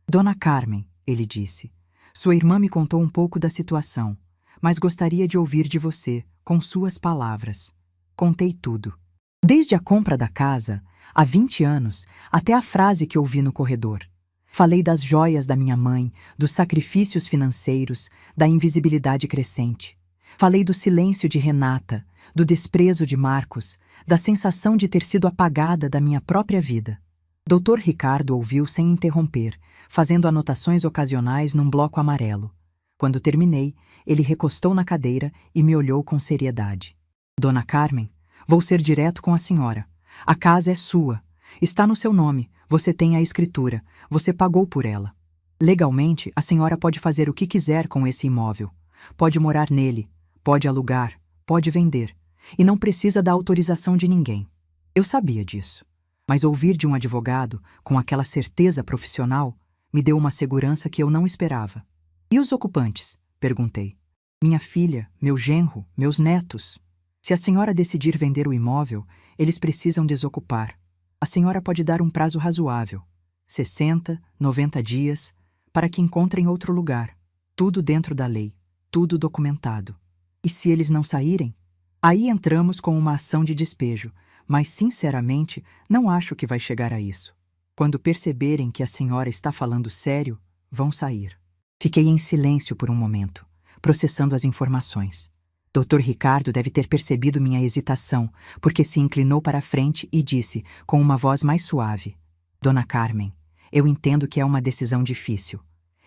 S1: Dona Carmen, ele disse. Sua irmã me contou um pouco da situação, mas gostaria de ouvir de você, com suas palavras. Contei tudo. Desde a compra da casa, há 20 anos, até a frase que ouvi no corredor. Falei das joias da minha mãe, dos sacrifícios financeiros, da invisibilidade crescente. Falei do silêncio de Renata, do desprezo de Marcos, da sensação de ter sido apagada da minha própria vida. Dr. Ricardo ouviu sem interromper, fazendo anotações ocasionais num bloco amarelo. Quando terminei, ele recostou na cadeira e me olhou com seriedade. Dona Carmen, vou ser direto com a senhora. A casa é sua. Está no seu nome. Você tem a escritura. Você pagou por ela. Legalmente, a senhora pode fazer o que quiser com esse imóvel. Pode morar nele. Pode alugar. Pode vender. E não precisa da autorização de ninguém. Eu sabia disso. Mas ouvir de um advogado, com aquela certeza profissional, me deu uma segurança que eu não esperava. E os ocupantes? Perguntei. Minha filha, meu genro, meus netos. Se a senhora decidir vender o imóvel, eles precisam desocupar. A senhora pode dar um prazo razoável, 60, 90 dias, para que encontrem outro lugar. Tudo dentro da lei, tudo documentado. E se eles não saírem? Aí entramos com uma ação de despejo, mas, sinceramente, não acho que vai chegar a isso. Quando perceberem que a senhora está falando sério, vão sair. Fiquei em silêncio por um momento, processando as informações. Dr. Ricardo deve ter percebido minha hesitação, porque se inclinou para a frente e disse, com uma voz mais suave: Dona Carmen, eu entendo que é uma decisão difícil.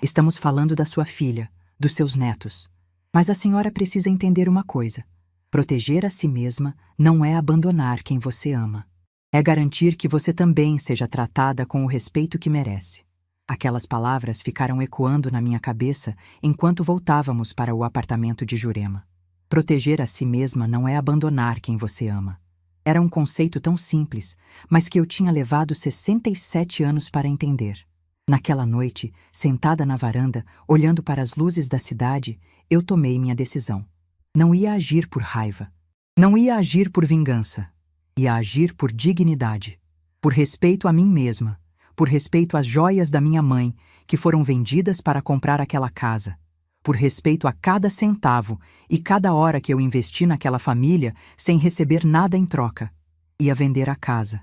S1: Estamos falando da sua filha, dos seus netos. Mas a senhora precisa entender uma coisa. Proteger a si mesma não é abandonar quem você ama. É garantir que você também seja tratada com o respeito que merece. Aquelas palavras ficaram ecoando na minha cabeça enquanto voltávamos para o apartamento de Jurema. Proteger a si mesma não é abandonar quem você ama. Era um conceito tão simples, mas que eu tinha levado 67 anos para entender. Naquela noite, sentada na varanda, olhando para as luzes da cidade, eu tomei minha decisão. Não ia agir por raiva. Não ia agir por vingança. Ia agir por dignidade. Por respeito a mim mesma. Por respeito às joias da minha mãe, que foram vendidas para comprar aquela casa. Por respeito a cada centavo e cada hora que eu investi naquela família sem receber nada em troca. Ia vender a casa.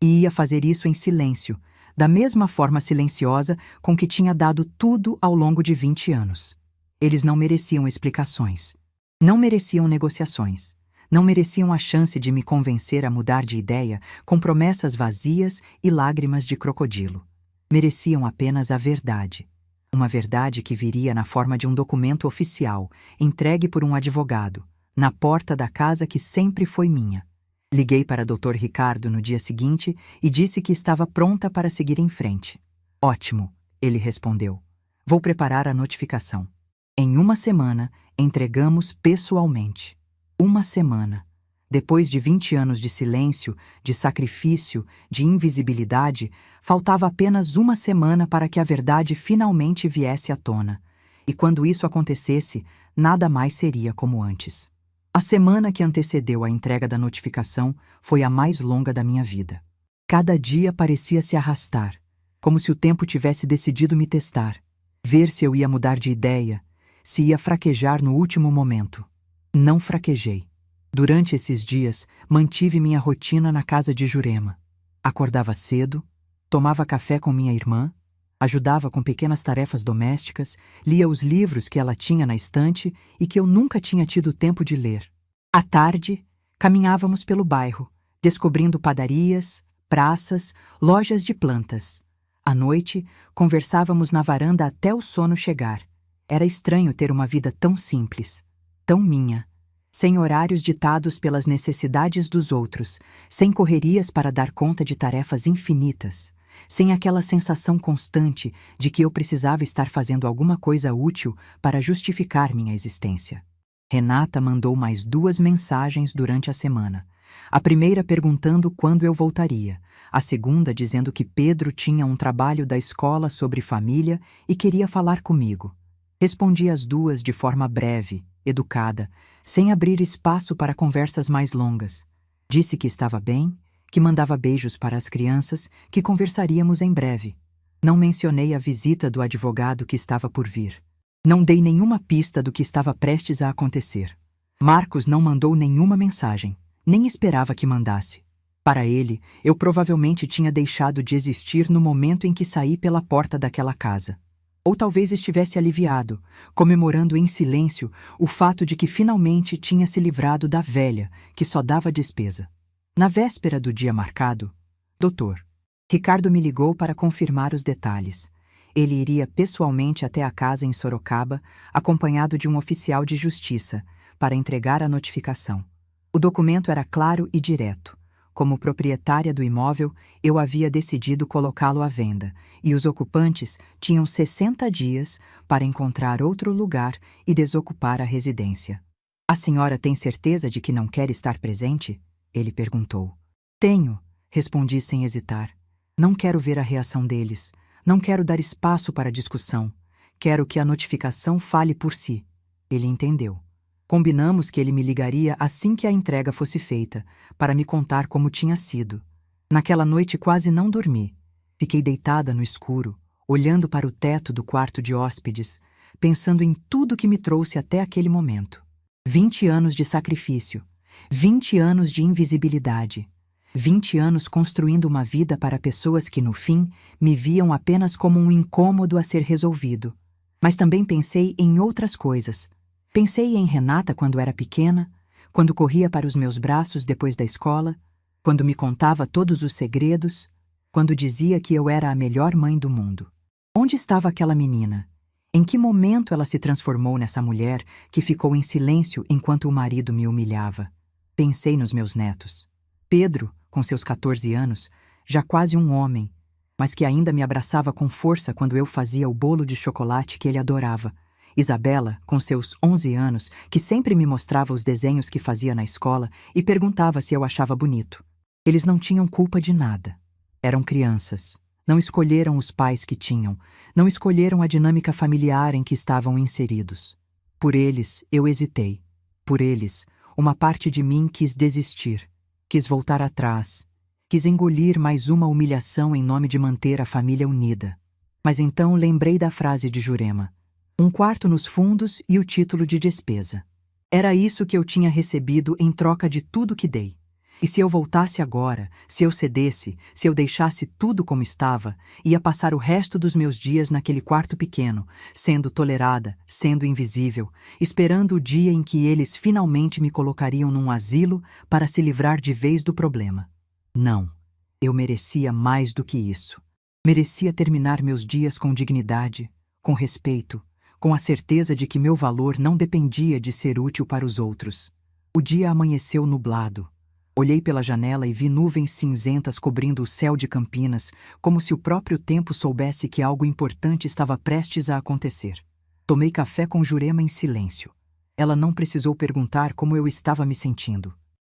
S1: E ia fazer isso em silêncio, da mesma forma silenciosa com que tinha dado tudo ao longo de 20 anos. Eles não mereciam explicações. Não mereciam negociações. Não mereciam a chance de me convencer a mudar de ideia com promessas vazias e lágrimas de crocodilo. Mereciam apenas a verdade. Uma verdade que viria na forma de um documento oficial, entregue por um advogado, na porta da casa que sempre foi minha. Liguei para Dr. Ricardo no dia seguinte e disse que estava pronta para seguir em frente. Ótimo, ele respondeu. Vou preparar a notificação. Em uma semana, entregamos pessoalmente. Uma semana. Depois de 20 anos de silêncio, de sacrifício, de invisibilidade, faltava apenas uma semana para que a verdade finalmente viesse à tona. E quando isso acontecesse, nada mais seria como antes. A semana que antecedeu a entrega da notificação foi a mais longa da minha vida. Cada dia parecia se arrastar, como se o tempo tivesse decidido me testar, ver se eu ia mudar de ideia, se ia fraquejar no último momento. Não fraquejei. Durante esses dias, mantive minha rotina na casa de Jurema. Acordava cedo, tomava café com minha irmã, ajudava com pequenas tarefas domésticas, lia os livros que ela tinha na estante e que eu nunca tinha tido tempo de ler. À tarde, caminhávamos pelo bairro, descobrindo padarias, praças, lojas de plantas. À noite, conversávamos na varanda até o sono chegar. Era estranho ter uma vida tão simples, tão minha, sem horários ditados pelas necessidades dos outros, sem correrias para dar conta de tarefas infinitas, sem aquela sensação constante de que eu precisava estar fazendo alguma coisa útil para justificar minha existência. Renata mandou mais 2 mensagens durante a semana. A primeira perguntando quando eu voltaria, a segunda dizendo que Pedro tinha um trabalho da escola sobre família e queria falar comigo. Respondi as 2 de forma breve, educada, sem abrir espaço para conversas mais longas. Disse que estava bem, que mandava beijos para as crianças, que conversaríamos em breve. Não mencionei a visita do advogado que estava por vir. Não dei nenhuma pista do que estava prestes a acontecer. Marcos não mandou nenhuma mensagem, nem esperava que mandasse. Para ele, eu provavelmente tinha deixado de existir no momento em que saí pela porta daquela casa. Ou talvez estivesse aliviado, comemorando em silêncio o fato de que finalmente tinha se livrado da velha, que só dava despesa. Na véspera do dia marcado, Dr. Ricardo me ligou para confirmar os detalhes. Ele iria pessoalmente até a casa em Sorocaba, acompanhado de um oficial de justiça, para entregar a notificação. O documento era claro e direto. Como proprietária do imóvel, eu havia decidido colocá-lo à venda, e os ocupantes tinham 60 dias para encontrar outro lugar e desocupar a residência. A senhora tem certeza de que não quer estar presente? Ele perguntou. Tenho, respondi sem hesitar. Não quero ver a reação deles. Não quero dar espaço para discussão. Quero que a notificação fale por si. Ele entendeu. Combinamos que ele me ligaria assim que a entrega fosse feita, para me contar como tinha sido. Naquela noite quase não dormi. Fiquei deitada no escuro, olhando para o teto do quarto de hóspedes, pensando em tudo que me trouxe até aquele momento. 20 anos de sacrifício, 20 anos de invisibilidade, 20 anos construindo uma vida para pessoas que, no fim, me viam apenas como um incômodo a ser resolvido. Mas também pensei em outras coisas. Pensei em Renata quando era pequena, quando corria para os meus braços depois da escola, quando me contava todos os segredos, quando dizia que eu era a melhor mãe do mundo. Onde estava aquela menina? Em que momento ela se transformou nessa mulher que ficou em silêncio enquanto o marido me humilhava? Pensei nos meus netos. Pedro, com seus 14 anos, já quase um homem, mas que ainda me abraçava com força quando eu fazia o bolo de chocolate que ele adorava. Isabela, com seus 11 anos, que sempre me mostrava os desenhos que fazia na escola e perguntava se eu achava bonito. Eles não tinham culpa de nada. Eram crianças. Não escolheram os pais que tinham. Não escolheram a dinâmica familiar em que estavam inseridos. Por eles, eu hesitei. Por eles, uma parte de mim quis desistir. Quis voltar atrás. Quis engolir mais uma humilhação em nome de manter a família unida. Mas então lembrei da frase de Jurema. 1/4 nos fundos e o título de despesa. Era isso que eu tinha recebido em troca de tudo que dei. E se eu voltasse agora, se eu cedesse, se eu deixasse tudo como estava, ia passar o resto dos meus dias naquele quarto pequeno, sendo tolerada, sendo invisível, esperando o dia em que eles finalmente me colocariam num asilo para se livrar de vez do problema. Não, eu merecia mais do que isso. Merecia terminar meus dias com dignidade, com respeito, com a certeza de que meu valor não dependia de ser útil para os outros. O dia amanheceu nublado. Olhei pela janela e vi nuvens cinzentas cobrindo o céu de Campinas, como se o próprio tempo soubesse que algo importante estava prestes a acontecer. Tomei café com Jurema em silêncio. Ela não precisou perguntar como eu estava me sentindo.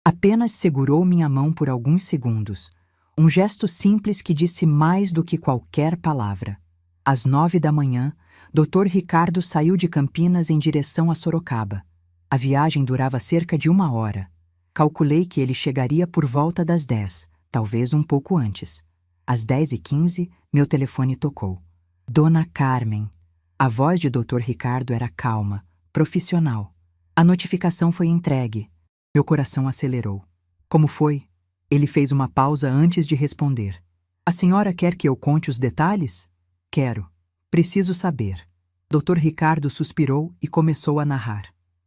S1: Apenas segurou minha mão por alguns segundos. Um gesto simples que disse mais do que qualquer palavra. Às 9 da manhã, Dr. Ricardo saiu de Campinas em direção a Sorocaba. A viagem durava cerca de 1 hora. Calculei que ele chegaria por volta das 10, talvez um pouco antes. Às 10h15, meu telefone tocou. Dona Carmen. A voz de Dr. Ricardo era calma, profissional. A notificação foi entregue. Meu coração acelerou. Como foi? Ele fez uma pausa antes de responder. A senhora quer que eu conte os detalhes? Quero. Preciso saber. Dr. Ricardo suspirou e começou a narrar.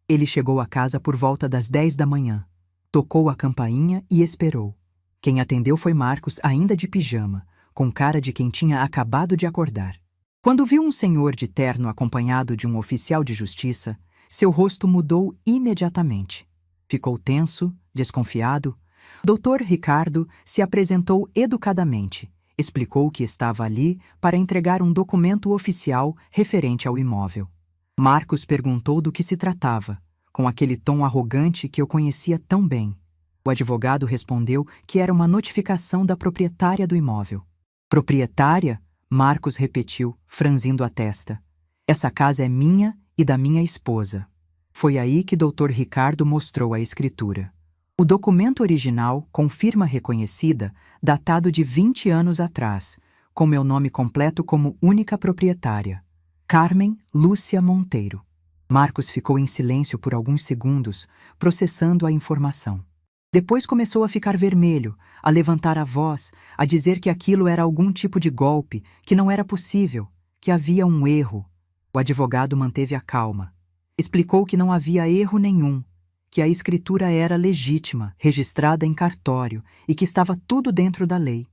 S1: Ele chegou a casa por volta das 10 da manhã. Tocou a campainha e esperou. Quem atendeu foi Marcos, ainda de pijama, com cara de quem tinha acabado de acordar. Quando viu um senhor de terno acompanhado de um oficial de justiça, seu rosto mudou imediatamente. Ficou tenso, desconfiado. Dr. Ricardo se apresentou educadamente. Explicou que estava ali para entregar um documento oficial referente ao imóvel. Marcos perguntou do que se tratava, com aquele tom arrogante que eu conhecia tão bem. O advogado respondeu que era uma notificação da proprietária do imóvel. Proprietária? Marcos repetiu, franzindo a testa. Essa casa é minha e da minha esposa. Foi aí que Dr. Ricardo mostrou a escritura. O documento original, com firma reconhecida, datado de 20 anos atrás, com meu nome completo como única proprietária. Carmen Lúcia Monteiro. Marcos ficou em silêncio por alguns segundos, processando a informação. Depois começou a ficar vermelho, a levantar a voz, a dizer que aquilo era algum tipo de golpe, que não era possível, que havia um erro. O advogado manteve a calma. Explicou que não havia erro nenhum, que a escritura era legítima, registrada em cartório e que estava tudo dentro da lei.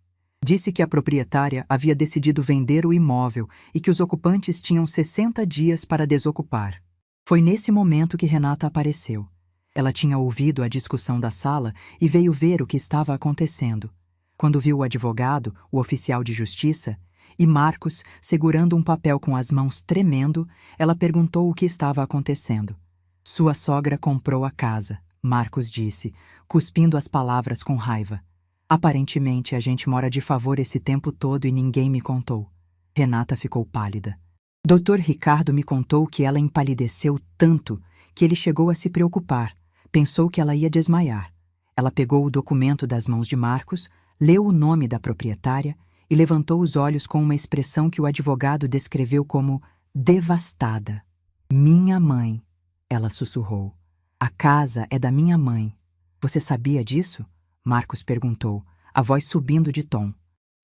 S1: Disse que a proprietária havia decidido vender o imóvel e que os ocupantes tinham 60 dias para desocupar. Foi nesse momento que Renata apareceu. Ela tinha ouvido a discussão da sala e veio ver o que estava acontecendo. Quando viu o advogado, o oficial de justiça, e Marcos segurando um papel com as mãos tremendo, ela perguntou o que estava acontecendo. Sua sogra comprou a casa, Marcos disse, cuspindo as palavras com raiva. Aparentemente a gente mora de favor esse tempo todo e ninguém me contou. Renata ficou pálida. Dr. Ricardo me contou que ela empalideceu tanto que ele chegou a se preocupar. Pensou que ela ia desmaiar. Ela pegou o documento das mãos de Marcos, leu o nome da proprietária e levantou os olhos com uma expressão que o advogado descreveu como devastada. Minha mãe, ela sussurrou. A casa é da minha mãe. Você sabia disso? Marcos perguntou, a voz subindo de tom.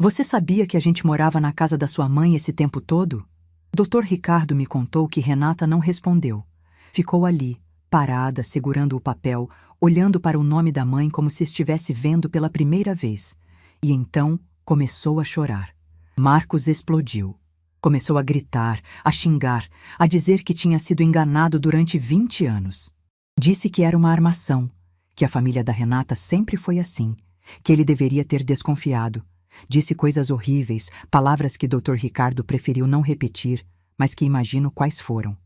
S1: Você sabia que a gente morava na casa da sua mãe esse tempo todo? Dr. Ricardo me contou que Renata não respondeu. Ficou ali, parada, segurando o papel, olhando para o nome da mãe como se estivesse vendo pela primeira vez. E então começou a chorar. Marcos explodiu. Começou a gritar, a xingar, a dizer que tinha sido enganado durante 20 anos. Disse que era uma armação, que a família da Renata sempre foi assim, que ele deveria ter desconfiado, Disse coisas horríveis, palavras que Dr. Ricardo preferiu não repetir, mas que imagino quais foram.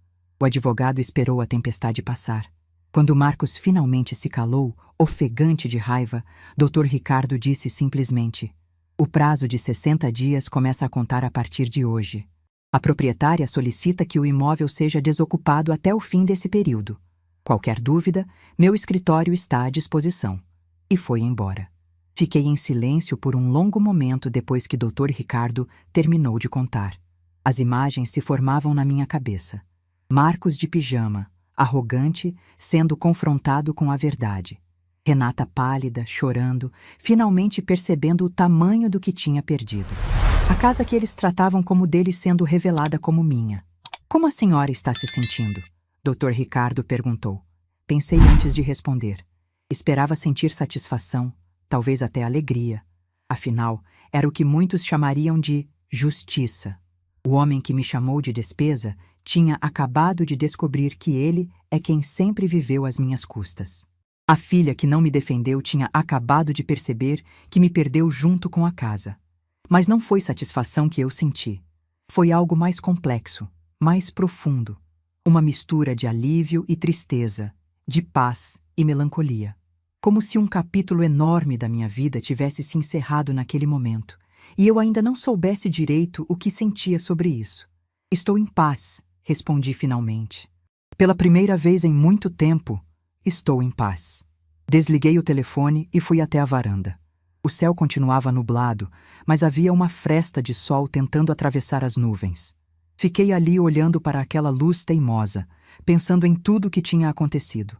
S1: O advogado esperou a tempestade passar. Quando Marcos finalmente se calou, ofegante de raiva, Dr. Ricardo disse simplesmente: "O prazo de 60 dias começa a contar a partir de hoje. A proprietária solicita que o imóvel seja desocupado até o fim desse período. Qualquer dúvida, meu escritório está à disposição." E foi embora. Fiquei em silêncio por um longo momento depois que Dr. Ricardo terminou de contar. As imagens se formavam na minha cabeça. Marcos de pijama, arrogante, sendo confrontado com a verdade. Renata pálida, chorando, finalmente percebendo o tamanho do que tinha perdido. A casa que eles tratavam como deles sendo revelada como minha. "Como a senhora está se sentindo?" Dr. Ricardo perguntou. Pensei antes de responder. Esperava sentir satisfação, talvez até alegria. Afinal, era o que muitos chamariam de justiça. O homem que me chamou de despesa tinha acabado de descobrir que ele é quem sempre viveu às minhas custas. A filha que não me defendeu tinha acabado de perceber que me perdeu junto com a casa. Mas não foi satisfação que eu senti. Foi algo mais complexo, mais profundo. Uma mistura de alívio e tristeza, de paz e melancolia. Como se um capítulo enorme da minha vida tivesse se encerrado naquele momento, e eu ainda não soubesse direito o que sentia sobre isso. "Estou em paz", respondi finalmente. Pela primeira vez em muito tempo, estou em paz. Desliguei o telefone e fui até a varanda. O céu continuava nublado, mas havia uma fresta de sol tentando atravessar as nuvens. Fiquei ali olhando para aquela luz teimosa, pensando em tudo o que tinha acontecido.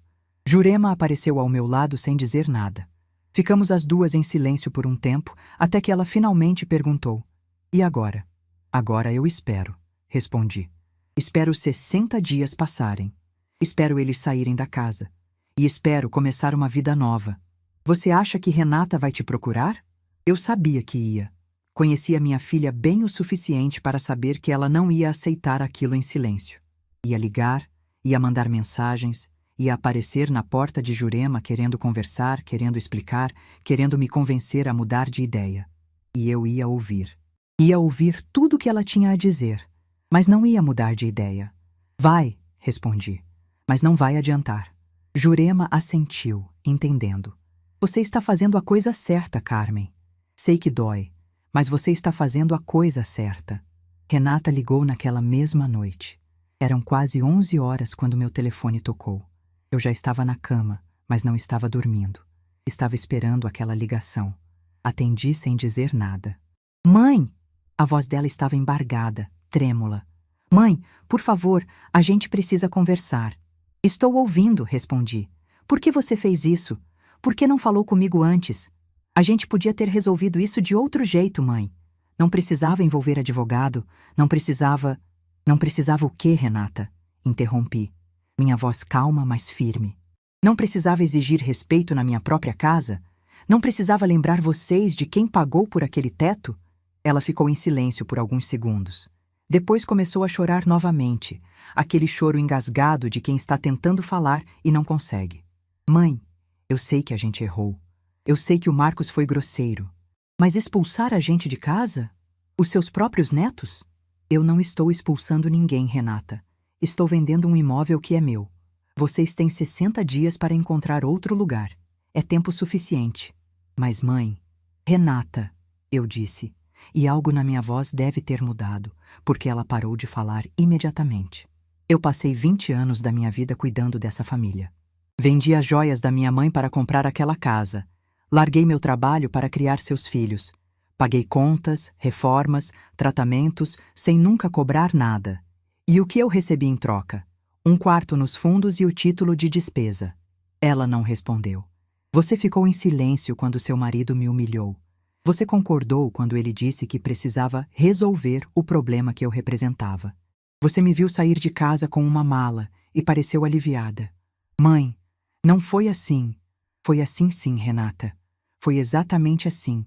S1: Jurema apareceu ao meu lado sem dizer nada. Ficamos as duas em silêncio por um tempo, até que ela finalmente perguntou: "E agora?" "Agora eu espero", respondi. "Espero 60 dias passarem. Espero eles saírem da casa. E espero começar uma vida nova. Você acha que Renata vai te procurar?" Eu sabia que ia. Conhecia minha filha bem o suficiente para saber que ela não ia aceitar aquilo em silêncio. Ia ligar, ia mandar mensagens, ia aparecer na porta de Jurema querendo conversar, querendo explicar, querendo me convencer a mudar de ideia. E eu ia ouvir. Ia ouvir tudo o que ela tinha a dizer, mas não ia mudar de ideia. "Vai", respondi, "mas não vai adiantar." Jurema assentiu, entendendo. "Você está fazendo a coisa certa, Carmen. Sei que dói, mas você está fazendo a coisa certa." Renata ligou naquela mesma noite. Eram quase 11 horas quando meu telefone tocou. Eu já estava na cama, mas não estava dormindo. Estava esperando aquela ligação. Atendi sem dizer nada. "Mãe!" A voz dela estava embargada, trêmula. "Mãe, por favor, a gente precisa conversar." "Estou ouvindo", respondi. "Por que você fez isso? Por que não falou comigo antes? A gente podia ter resolvido isso de outro jeito, mãe. Não precisava envolver advogado, não precisava..." "Não precisava o quê, Renata?" Interrompi. Minha voz calma, mas firme. "Não precisava exigir respeito na minha própria casa? Não precisava lembrar vocês de quem pagou por aquele teto?" Ela ficou em silêncio por alguns segundos. Depois começou a chorar novamente, aquele choro engasgado de quem está tentando falar e não consegue. "Mãe, eu sei que a gente errou. Eu sei que o Marcos foi grosseiro. Mas expulsar a gente de casa? Os seus próprios netos?" "Eu não estou expulsando ninguém, Renata. Estou vendendo um imóvel que é meu. Vocês têm 60 dias para encontrar outro lugar. É tempo suficiente." "Mas, mãe..." "Renata", eu disse, e algo na minha voz deve ter mudado, porque ela parou de falar imediatamente. "Eu passei 20 anos da minha vida cuidando dessa família. Vendi as joias da minha mãe para comprar aquela casa. Larguei meu trabalho para criar seus filhos. Paguei contas, reformas, tratamentos, sem nunca cobrar nada. E o que eu recebi em troca? Um quarto nos fundos e o título de despesa." Ela não respondeu. "Você ficou em silêncio quando seu marido me humilhou. Você concordou quando ele disse que precisava resolver o problema que eu representava. Você me viu sair de casa com uma mala e pareceu aliviada. Mãe, não foi assim. Foi assim sim, Renata. Foi exatamente assim.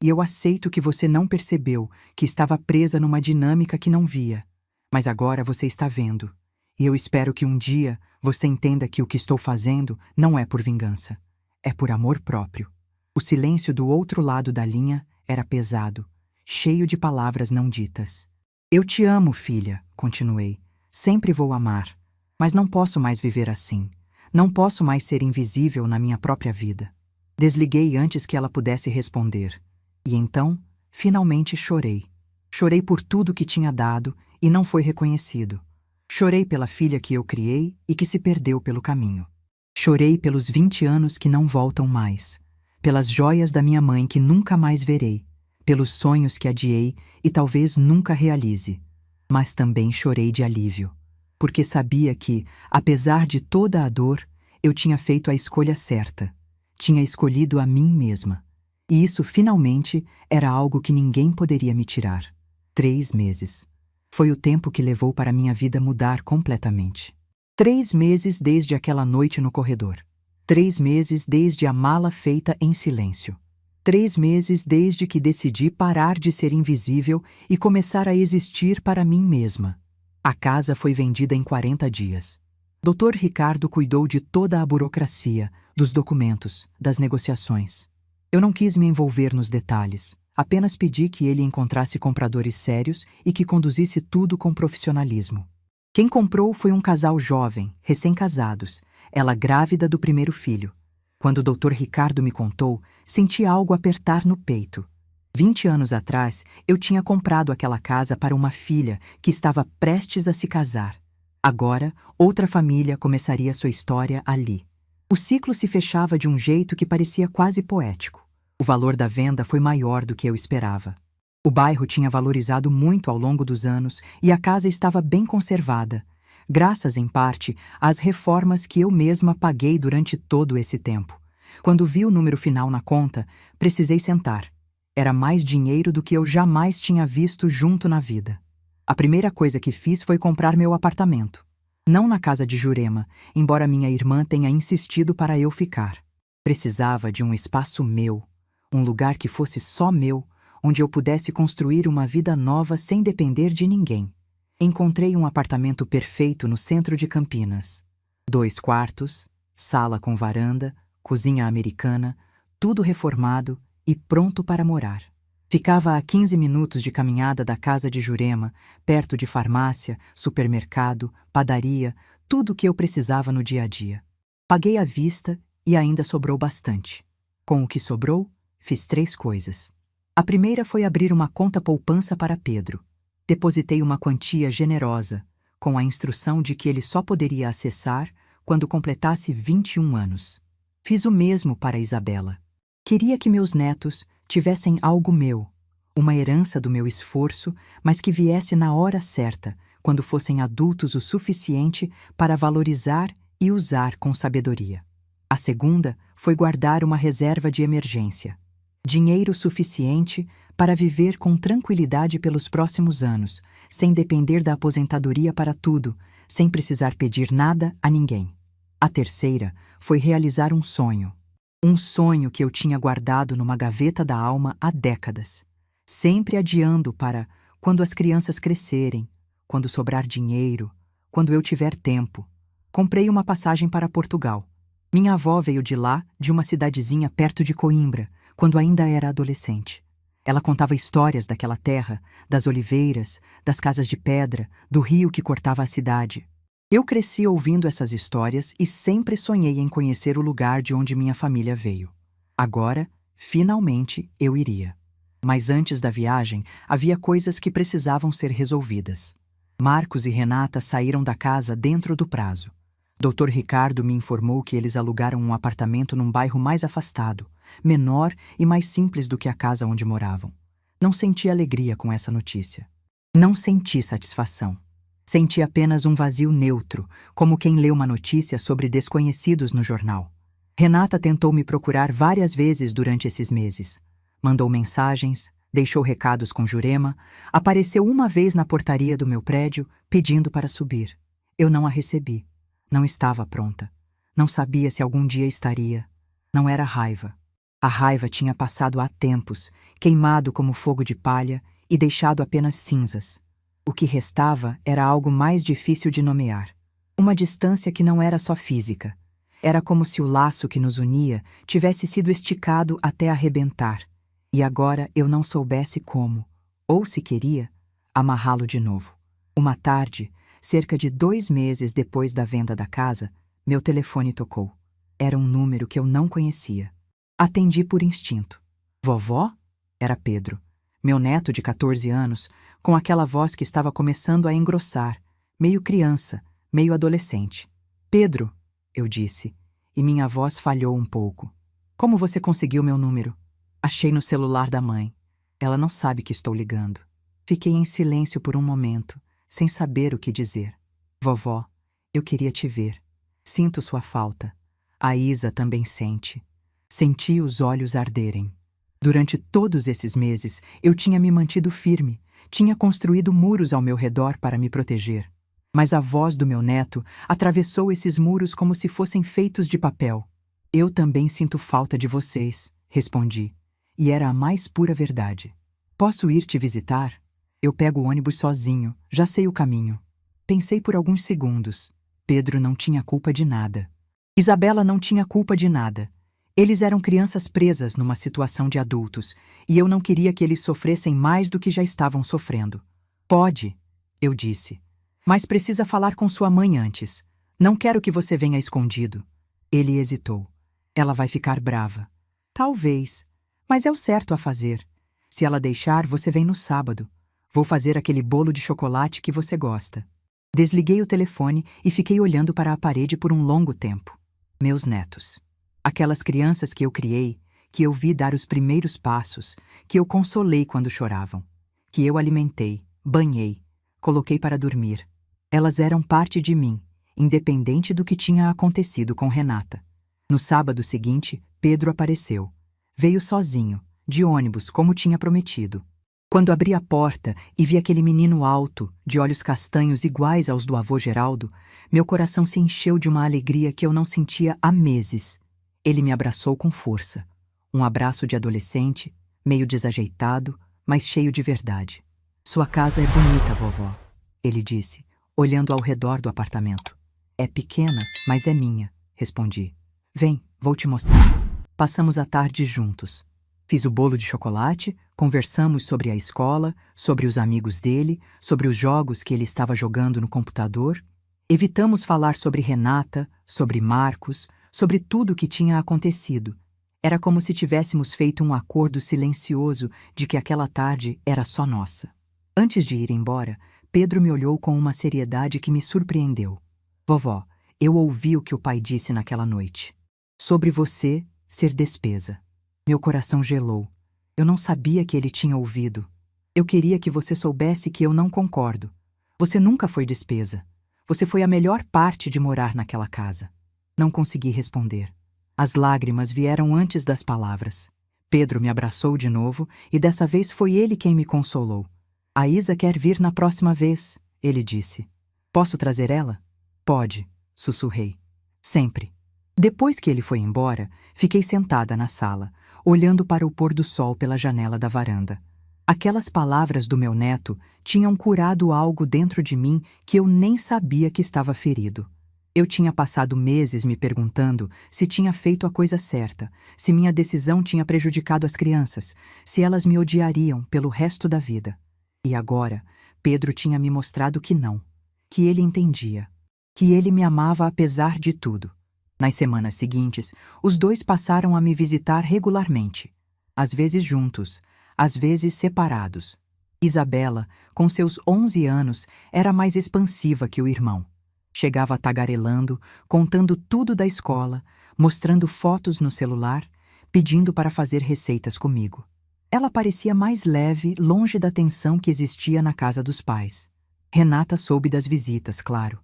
S1: E eu aceito que você não percebeu, que estava presa numa dinâmica que não via. Mas agora você está vendo. E eu espero que um dia você entenda que o que estou fazendo não é por vingança. É por amor próprio." O silêncio do outro lado da linha era pesado, cheio de palavras não ditas. Eu te amo, filha, continuei. Sempre vou amar. Mas não posso mais viver assim. Não posso mais ser invisível na minha própria vida. Desliguei antes que ela pudesse responder. E então, finalmente chorei. Chorei por tudo que tinha dado e não foi reconhecido. Chorei pela filha que eu criei e que se perdeu pelo caminho. Chorei pelos 20 anos que não voltam mais. Pelas joias da minha mãe que nunca mais verei. Pelos sonhos que adiei e talvez nunca realize. Mas também chorei de alívio. Porque sabia que, apesar de toda a dor, eu tinha feito a escolha certa. Tinha escolhido a mim mesma. E isso, finalmente, era algo que ninguém poderia me tirar. 3 meses. Foi o tempo que levou para minha vida mudar completamente. 3 meses desde aquela noite no corredor. 3 meses desde a mala feita em silêncio. 3 meses desde que decidi parar de ser invisível e começar a existir para mim mesma. A casa foi vendida em 40 dias. Dr. Ricardo cuidou de toda a burocracia, dos documentos, das negociações. Eu não quis me envolver nos detalhes. Apenas pedi que ele encontrasse compradores sérios e que conduzisse tudo com profissionalismo. Quem comprou foi um casal jovem, recém-casados, ela grávida do primeiro filho. Quando o Dr. Ricardo me contou, senti algo apertar no peito. 20 anos atrás, eu tinha comprado aquela casa para uma filha que estava prestes a se casar. Agora, outra família começaria sua história ali. O ciclo se fechava de um jeito que parecia quase poético. O valor da venda foi maior do que eu esperava. O bairro tinha valorizado muito ao longo dos anos e a casa estava bem conservada, graças, em parte, às reformas que eu mesma paguei durante todo esse tempo. Quando vi o número final na conta, precisei sentar. Era mais dinheiro do que eu jamais tinha visto junto na vida. A primeira coisa que fiz foi comprar meu apartamento. Não na casa de Jurema, embora minha irmã tenha insistido para eu ficar. Precisava de um espaço meu, um lugar que fosse só meu, onde eu pudesse construir uma vida nova sem depender de ninguém. Encontrei um apartamento perfeito no centro de Campinas. 2 quartos, sala com varanda, cozinha americana, tudo reformado e pronto para morar. Ficava a 15 minutos de caminhada da casa de Jurema, perto de farmácia, supermercado, padaria, tudo o que eu precisava no dia a dia. Paguei à vista e ainda sobrou bastante. Com o que sobrou, fiz 3 coisas. A primeira foi abrir uma conta poupança para Pedro. Depositei uma quantia generosa, com a instrução de que ele só poderia acessar quando completasse 21 anos. Fiz o mesmo para Isabela. Queria que meus netos tivessem algo meu, uma herança do meu esforço, mas que viesse na hora certa, quando fossem adultos o suficiente para valorizar e usar com sabedoria. A segunda foi guardar uma reserva de emergência. Dinheiro suficiente para viver com tranquilidade pelos próximos anos, sem depender da aposentadoria para tudo, sem precisar pedir nada a ninguém. A terceira foi realizar um sonho. Um sonho que eu tinha guardado numa gaveta da alma há décadas, sempre adiando para quando as crianças crescerem, quando sobrar dinheiro, quando eu tiver tempo. Comprei uma passagem para Portugal. Minha avó veio de lá, de uma cidadezinha perto de Coimbra, quando ainda era adolescente. Ela contava histórias daquela terra, das oliveiras, das casas de pedra, do rio que cortava a cidade. Eu cresci ouvindo essas histórias e sempre sonhei em conhecer o lugar de onde minha família veio. Agora, finalmente, eu iria. Mas antes da viagem, havia coisas que precisavam ser resolvidas. Marcos e Renata saíram da casa dentro do prazo. Dr. Ricardo me informou que eles alugaram um apartamento num bairro mais afastado, menor e mais simples do que a casa onde moravam. Não senti alegria com essa notícia. Não senti satisfação. Senti apenas um vazio neutro, como quem lê uma notícia sobre desconhecidos no jornal. Renata tentou me procurar várias vezes durante esses meses. Mandou mensagens, deixou recados com Jurema, apareceu uma vez na portaria do meu prédio, pedindo para subir. Eu não a recebi. Não estava pronta. Não sabia se algum dia estaria. Não era raiva. A raiva tinha passado há tempos, queimado como fogo de palha e deixado apenas cinzas. O que restava era algo mais difícil de nomear. Uma distância que não era só física. Era como se o laço que nos unia tivesse sido esticado até arrebentar. E agora eu não soubesse como, ou se queria, amarrá-lo de novo. Uma tarde, cerca de 2 meses depois da venda da casa, meu telefone tocou. Era um número que eu não conhecia. Atendi por instinto. Vovó? Era Pedro, meu neto de 14 anos, com aquela voz que estava começando a engrossar, meio criança, meio adolescente. Pedro, eu disse, e minha voz falhou um pouco. Como você conseguiu meu número? Achei no celular da mãe. Ela não sabe que estou ligando. Fiquei em silêncio por um momento, sem saber o que dizer. Vovó, eu queria te ver. Sinto sua falta. A Isa também sente. Senti os olhos arderem. Durante todos esses meses, eu tinha me mantido firme, tinha construído muros ao meu redor para me proteger. Mas a voz do meu neto atravessou esses muros como se fossem feitos de papel. Eu também sinto falta de vocês, respondi. E era a mais pura verdade. Posso ir te visitar? Eu pego o ônibus sozinho, já sei o caminho. Pensei por alguns segundos. Pedro não tinha culpa de nada. Isabela não tinha culpa de nada. Eles eram crianças presas numa situação de adultos, e eu não queria que eles sofressem mais do que já estavam sofrendo. Pode, eu disse. Mas precisa falar com sua mãe antes. Não quero que você venha escondido. Ele hesitou. Ela vai ficar brava. Talvez, mas é o certo a fazer. Se ela deixar, você vem no sábado. Vou fazer aquele bolo de chocolate que você gosta. Desliguei o telefone e fiquei olhando para a parede por um longo tempo. Meus netos. Aquelas crianças que eu criei, que eu vi dar os primeiros passos, que eu consolei quando choravam, que eu alimentei, banhei, coloquei para dormir. Elas eram parte de mim, independente do que tinha acontecido com Renata. No sábado seguinte, Pedro apareceu. Veio sozinho, de ônibus, como tinha prometido. Quando abri a porta e vi aquele menino alto, de olhos castanhos iguais aos do avô Geraldo, meu coração se encheu de uma alegria que eu não sentia há meses. Ele me abraçou com força. Um abraço de adolescente, meio desajeitado, mas cheio de verdade. Sua casa é bonita, vovó, ele disse, olhando ao redor do apartamento. É pequena, mas é minha, respondi. Vem, vou te mostrar. Passamos a tarde juntos. Fiz o bolo de chocolate, conversamos sobre a escola, sobre os amigos dele, sobre os jogos que ele estava jogando no computador. Evitamos falar sobre Renata, sobre Marcos, sobre tudo o que tinha acontecido. Era como se tivéssemos feito um acordo silencioso de que aquela tarde era só nossa. Antes de ir embora, Pedro me olhou com uma seriedade que me surpreendeu. Vovó, eu ouvi o que o pai disse naquela noite. Sobre você ser despesa. Meu coração gelou. Eu não sabia que ele tinha ouvido. Eu queria que você soubesse que eu não concordo. Você nunca foi despesa. Você foi a melhor parte de morar naquela casa. Não consegui responder. As lágrimas vieram antes das palavras. Pedro me abraçou de novo e dessa vez foi ele quem me consolou. A Isa quer vir na próxima vez, ele disse. Posso trazer ela? Pode, sussurrei. Sempre. Depois que ele foi embora, fiquei sentada na sala, olhando para o pôr do sol pela janela da varanda. Aquelas palavras do meu neto tinham curado algo dentro de mim que eu nem sabia que estava ferido. Eu tinha passado meses me perguntando se tinha feito a coisa certa, se minha decisão tinha prejudicado as crianças, se elas me odiariam pelo resto da vida. E agora, Pedro tinha me mostrado que não, que ele entendia, que ele me amava apesar de tudo. Nas semanas seguintes, os dois passaram a me visitar regularmente, às vezes juntos, às vezes separados. Isabela, com seus 11 anos, era mais expansiva que o irmão. Chegava tagarelando, contando tudo da escola, mostrando fotos no celular, pedindo para fazer receitas comigo. Ela parecia mais leve, longe da tensão que existia na casa dos pais. Renata soube das visitas, claro.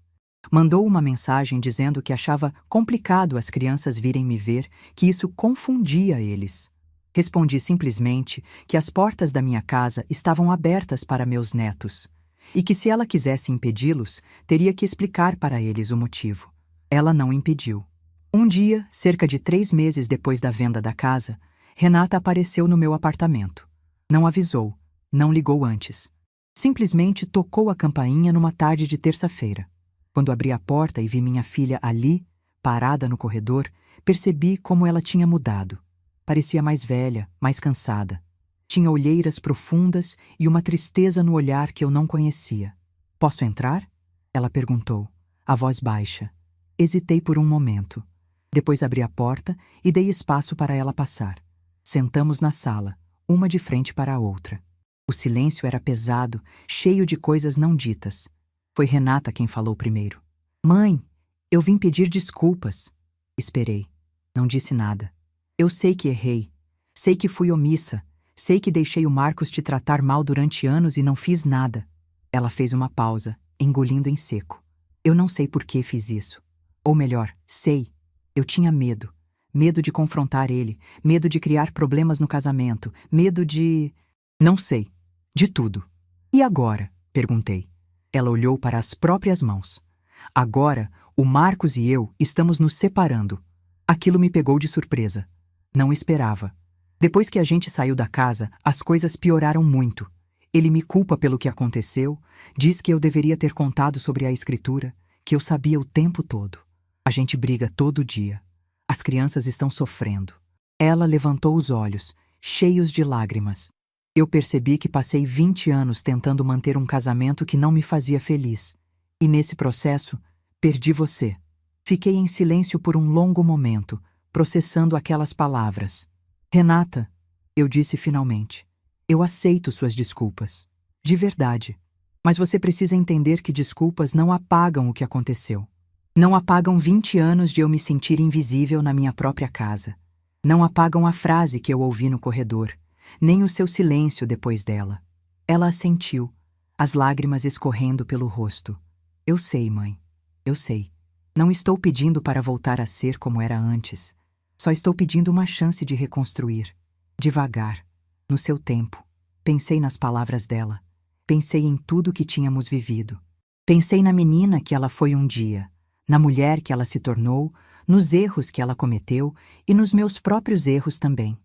S1: Mandou uma mensagem dizendo que achava complicado as crianças virem me ver, que isso confundia eles. Respondi simplesmente que as portas da minha casa estavam abertas para meus netos e que se ela quisesse impedi-los, teria que explicar para eles o motivo. Ela não impediu. Um dia, cerca de 3 meses depois da venda da casa, Renata apareceu no meu apartamento. Não avisou, não ligou antes. Simplesmente tocou a campainha numa tarde de terça-feira. Quando abri a porta e vi minha filha ali, parada no corredor, percebi como ela tinha mudado. Parecia mais velha, mais cansada. Tinha olheiras profundas e uma tristeza no olhar que eu não conhecia. Posso entrar? Ela perguntou, a voz baixa. Hesitei por um momento. Depois abri a porta e dei espaço para ela passar. Sentamos na sala, uma de frente para a outra. O silêncio era pesado, cheio de coisas não ditas. Foi Renata quem falou primeiro. Mãe, eu vim pedir desculpas. Esperei. Não disse nada. Eu sei que errei. Sei que fui omissa. Sei que deixei o Marcos te tratar mal durante anos e não fiz nada. Ela fez uma pausa, engolindo em seco. Eu não sei por que fiz isso. Ou melhor, sei. Eu tinha medo. Medo de confrontar ele. Medo de criar problemas no casamento. Medo de... Não sei. De tudo. E agora? Perguntei. Ela olhou para as próprias mãos. Agora, o Marcos e eu estamos nos separando. Aquilo me pegou de surpresa. Não esperava. Depois que a gente saiu da casa, as coisas pioraram muito. Ele me culpa pelo que aconteceu, diz que eu deveria ter contado sobre a escritura, que eu sabia o tempo todo. A gente briga todo dia. As crianças estão sofrendo. Ela levantou os olhos, cheios de lágrimas. Eu percebi que passei 20 anos tentando manter um casamento que não me fazia feliz. E nesse processo, perdi você. Fiquei em silêncio por um longo momento, processando aquelas palavras. Renata, eu disse finalmente, eu aceito suas desculpas. De verdade. Mas você precisa entender que desculpas não apagam o que aconteceu. Não apagam 20 anos de eu me sentir invisível na minha própria casa. Não apagam a frase que eu ouvi no corredor, nem o seu silêncio depois dela. Ela assentiu, as lágrimas escorrendo pelo rosto. Eu sei, mãe. Eu sei. Não estou pedindo para voltar a ser como era antes. Só estou pedindo uma chance de reconstruir. Devagar, no seu tempo. Pensei nas palavras dela. Pensei em tudo que tínhamos vivido. Pensei na menina que ela foi um dia, na mulher que ela se tornou, nos erros que ela cometeu e nos meus próprios erros também.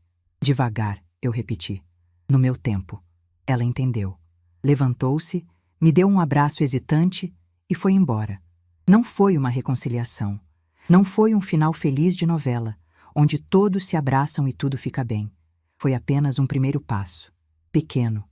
S1: Devagar, eu repeti. No meu tempo. Ela entendeu. Levantou-se, me deu um abraço hesitante e foi embora. Não foi uma reconciliação. Não foi um final feliz de novela, onde todos se abraçam e tudo fica bem. Foi apenas um primeiro passo. Pequeno,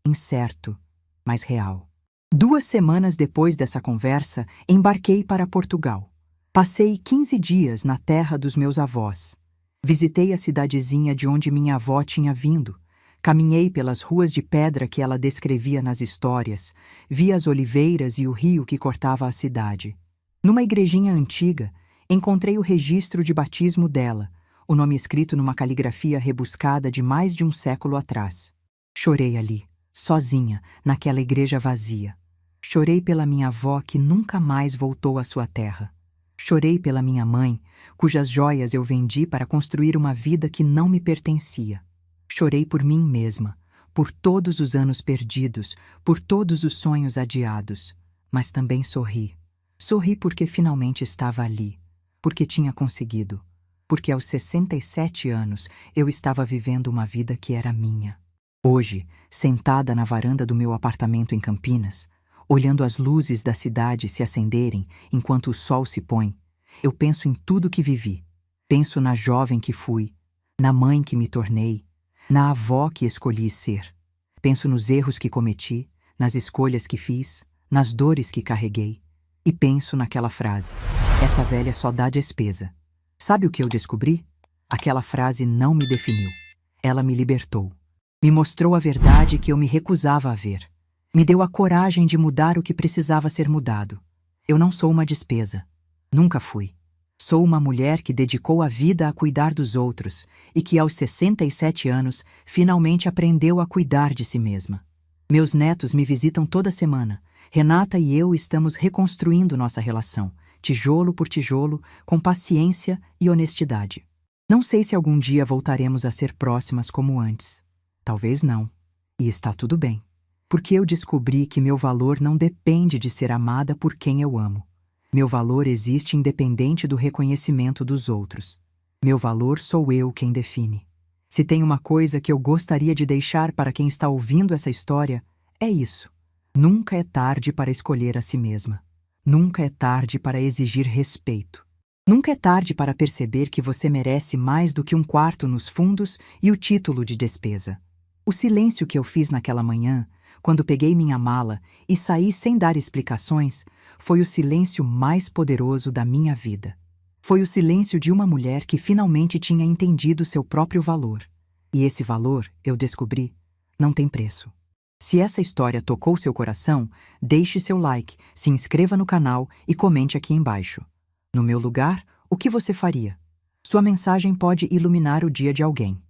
S1: incerto, mas real. 2 semanas depois dessa conversa, embarquei para Portugal. Passei 15 dias na terra dos meus avós. Visitei a cidadezinha de onde minha avó tinha vindo. Caminhei pelas ruas de pedra que ela descrevia nas histórias. Vi as oliveiras e o rio que cortava a cidade. Numa igrejinha antiga, encontrei o registro de batismo dela, o nome escrito numa caligrafia rebuscada de mais de um século atrás. Chorei ali, sozinha, naquela igreja vazia. Chorei pela minha avó que nunca mais voltou à sua terra. Chorei pela minha mãe, cujas joias eu vendi para construir uma vida que não me pertencia. Chorei por mim mesma, por todos os anos perdidos, por todos os sonhos adiados. Mas também sorri. Sorri porque finalmente estava ali, porque tinha conseguido, porque aos 67 anos eu estava vivendo uma vida que era minha. Hoje, sentada na varanda do meu apartamento em Campinas, olhando as luzes da cidade se acenderem enquanto o sol se põe, eu penso em tudo que vivi. Penso na jovem que fui, na mãe que me tornei, na avó que escolhi ser. Penso nos erros que cometi, nas escolhas que fiz, nas dores que carreguei. E penso naquela frase: essa velha só dá despesa. Sabe o que eu descobri? Aquela frase não me definiu. Ela me libertou. Me mostrou a verdade que eu me recusava a ver. Me deu a coragem de mudar o que precisava ser mudado. Eu não sou uma despesa. Nunca fui. Sou uma mulher que dedicou a vida a cuidar dos outros e que aos 67 anos finalmente aprendeu a cuidar de si mesma. Meus netos me visitam toda semana. Renata e eu estamos reconstruindo nossa relação, tijolo por tijolo, com paciência e honestidade. Não sei se algum dia voltaremos a ser próximas como antes. Talvez não. E está tudo bem. Porque eu descobri que meu valor não depende de ser amada por quem eu amo. Meu valor existe independente do reconhecimento dos outros. Meu valor sou eu quem define. Se tem uma coisa que eu gostaria de deixar para quem está ouvindo essa história, é isso. Nunca é tarde para escolher a si mesma. Nunca é tarde para exigir respeito. Nunca é tarde para perceber que você merece mais do que um quarto nos fundos e o título de despesa. O silêncio que eu fiz naquela manhã, quando peguei minha mala e saí sem dar explicações, foi o silêncio mais poderoso da minha vida. Foi o silêncio de uma mulher que finalmente tinha entendido seu próprio valor. E esse valor, eu descobri, não tem preço. Se essa história tocou seu coração, deixe seu like, se inscreva no canal e comente aqui embaixo. No meu lugar, o que você faria? Sua mensagem pode iluminar o dia de alguém.